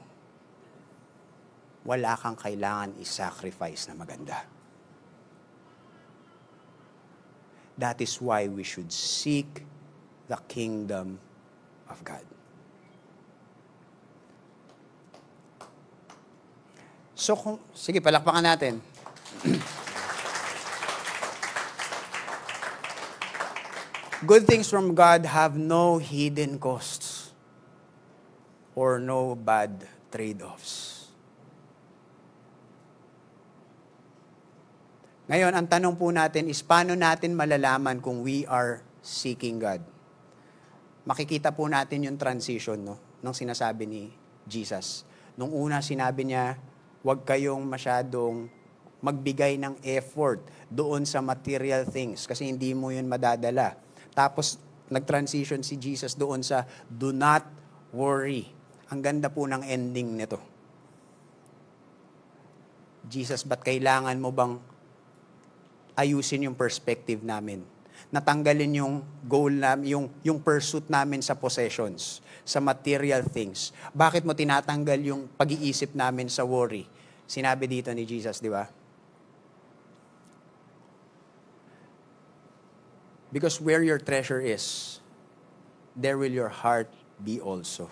wala kang kailangan i-sacrifice na maganda. That is why we should seek the kingdom of God. So, sige, palakpakan natin. Good things from God have no hidden costs or no bad trade-offs. Ngayon, ang tanong po natin is, paano natin malalaman kung we are seeking God? Makikita po natin yung transition, no, ng sinasabi ni Jesus. Nung una, sinabi niya, huwag kayong masyadong magbigay ng effort doon sa material things kasi hindi mo yun madadala. Tapos, nag-transition si Jesus doon sa do not worry. Ang ganda po ng ending nito. Jesus, ba't kailangan mo bang ayusin yung perspective namin? Natanggalin yung goal namin, yung pursuit namin sa possessions, sa material things. Bakit mo tinatanggal yung pag-iisip namin sa worry? Sinabi dito ni Jesus, di ba? Because where your treasure is, there will your heart be also.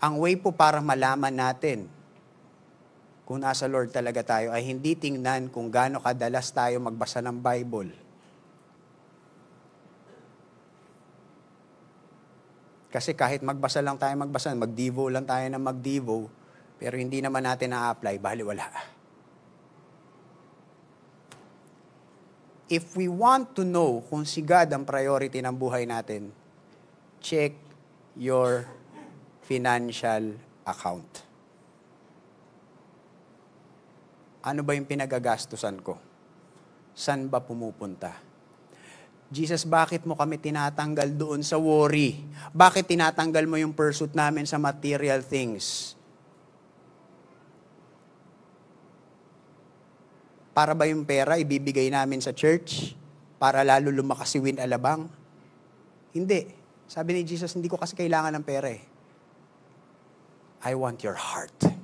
Ang way po para malaman natin kung nasa Lord talaga tayo ay hindi tingnan kung gaano kadalas tayo magbasa ng Bible. Kasi kahit magbasa lang tayo mag-devo lang tayo ng mag-devo, pero hindi naman natin na-apply, baliwala. If we want to know kung si God ang priority ng buhay natin, check your financial account. Ano ba yung pinagagastusan ko? Saan ba pumupunta? Jesus, bakit mo kami tinatanggal doon sa worry? Bakit tinatanggal mo yung pursuit namin sa material things? Para ba yung pera ibibigay namin sa church? Para lalo lumakas si Win Alabang? Hindi. Sabi ni Jesus, hindi ko kasi kailangan ng pera eh. I want your heart.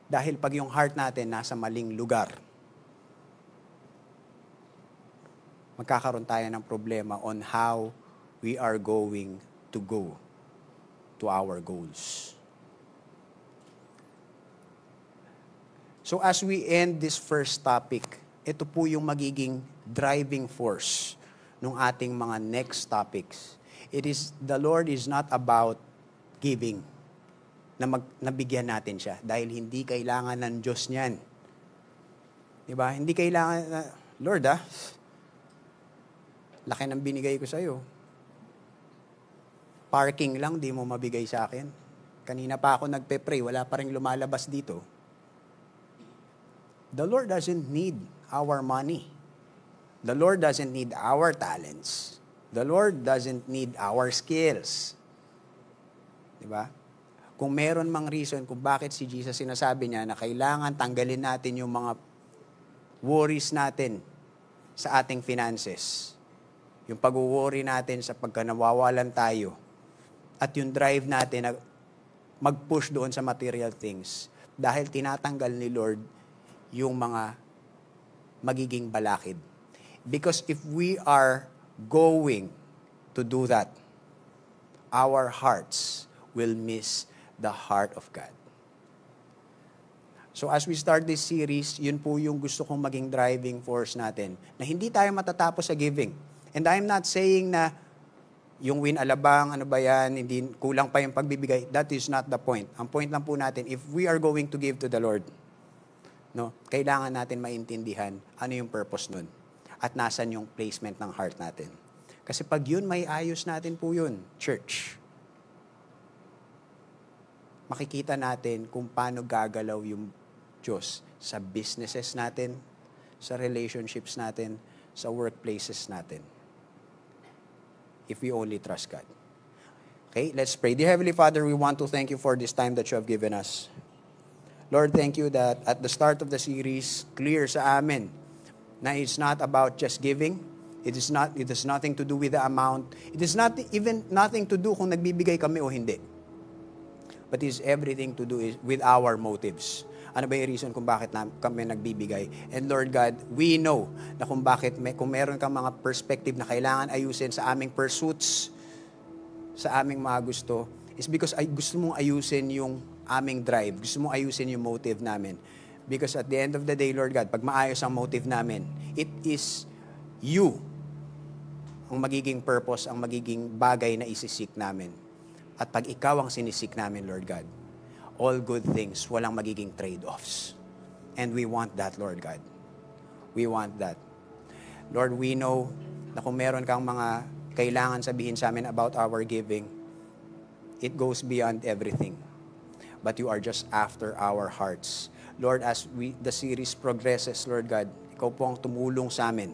Dahil pag yung heart natin nasa maling lugar, magkakaroon tayo ng problema on how we are going to go to our goals. So as we end this first topic, ito po yung magiging driving force ng ating mga next topics. The Lord is not about giving, nabigyan natin siya. Dahil hindi kailangan ng Diyos niyan. Diba? Hindi kailangan, Lord laki ng binigay ko sa'yo. parking lang, di mo mabigay sa akin. Kanina pa ako nagpe-pray, wala pa rin lumalabas dito. The Lord doesn't need our money. The Lord doesn't need our talents. The Lord doesn't need our skills. Diba? Kung meron mang reason kung bakit si Jesus sinasabi niya na kailangan tanggalin natin yung mga worries natin sa ating finances. Yung pag-worry natin sa pagka nawawalan tayo. At yung drive natin na mag-push doon sa material things. Dahil tinatanggal ni Lord yung mga magiging balakid. Because if we are going to do that, our hearts will miss the heart of God. So as we start this series, yun po yung gusto kong maging driving force natin. Na hindi tayo matatapos sa giving. And I'm not saying na yung win alabang, ano ba yan, hindi, kulang pa yung pagbibigay. That is not the point. Ang point lang po natin, if we are going to give to the Lord, no, kailangan natin maintindihan ano yung purpose nun. At nasan yung placement ng heart natin. Kasi pag yun, may ayos natin po yun, church. Makikita natin kung paano gagalaw yung Diyos sa businesses natin, sa relationships natin, sa workplaces natin. If we only trust God. Okay, let's pray. Dear Heavenly Father, we want to thank you for this time that you have given us. Lord, thank you that at the start of the series, clear sa amin na it's not about just giving. It has nothing to do with the amount. It is not even nothing to do kung nagbibigay kami o hindi. But it is everything to do with our motives. Ano ba yung reason kung bakit kami nagbibigay? And Lord God, we know na kung meron kang mga perspective na kailangan ayusin sa aming pursuits, sa aming mga gusto, is because gusto mong ayusin yung aming drive. Gusto mong ayusin yung motive namin. Because at the end of the day, Lord God, pag maayos ang motive namin, it is you ang magiging purpose, ang magiging bagay na isisik namin. At pag ikaw ang sinisik namin, Lord God, all good things, walang magiging trade-offs. And we want that, Lord God. We want that. Lord, we know na kung meron kang mga kailangan sabihin sa amin about our giving, it goes beyond everything. But you are just after our hearts. Lord, as the series progresses, Lord God, ikaw po ang tumulong sa amin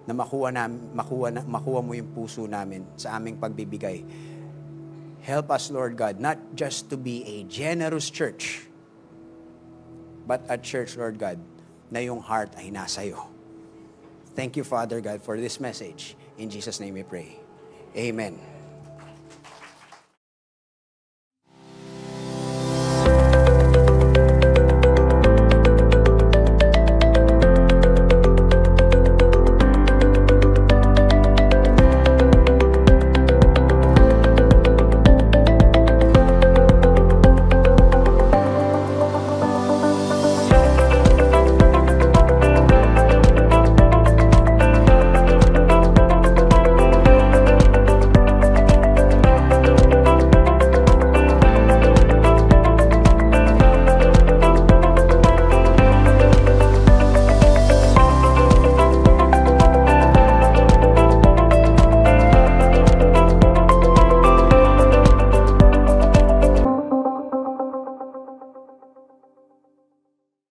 na makuha mo yung puso namin sa aming pagbibigay. Help us, Lord God, not just to be a generous church, but a church, Lord God, na yung heart ay nasa iyo. Thank you, Father God, for this message. In Jesus' name we pray. Amen.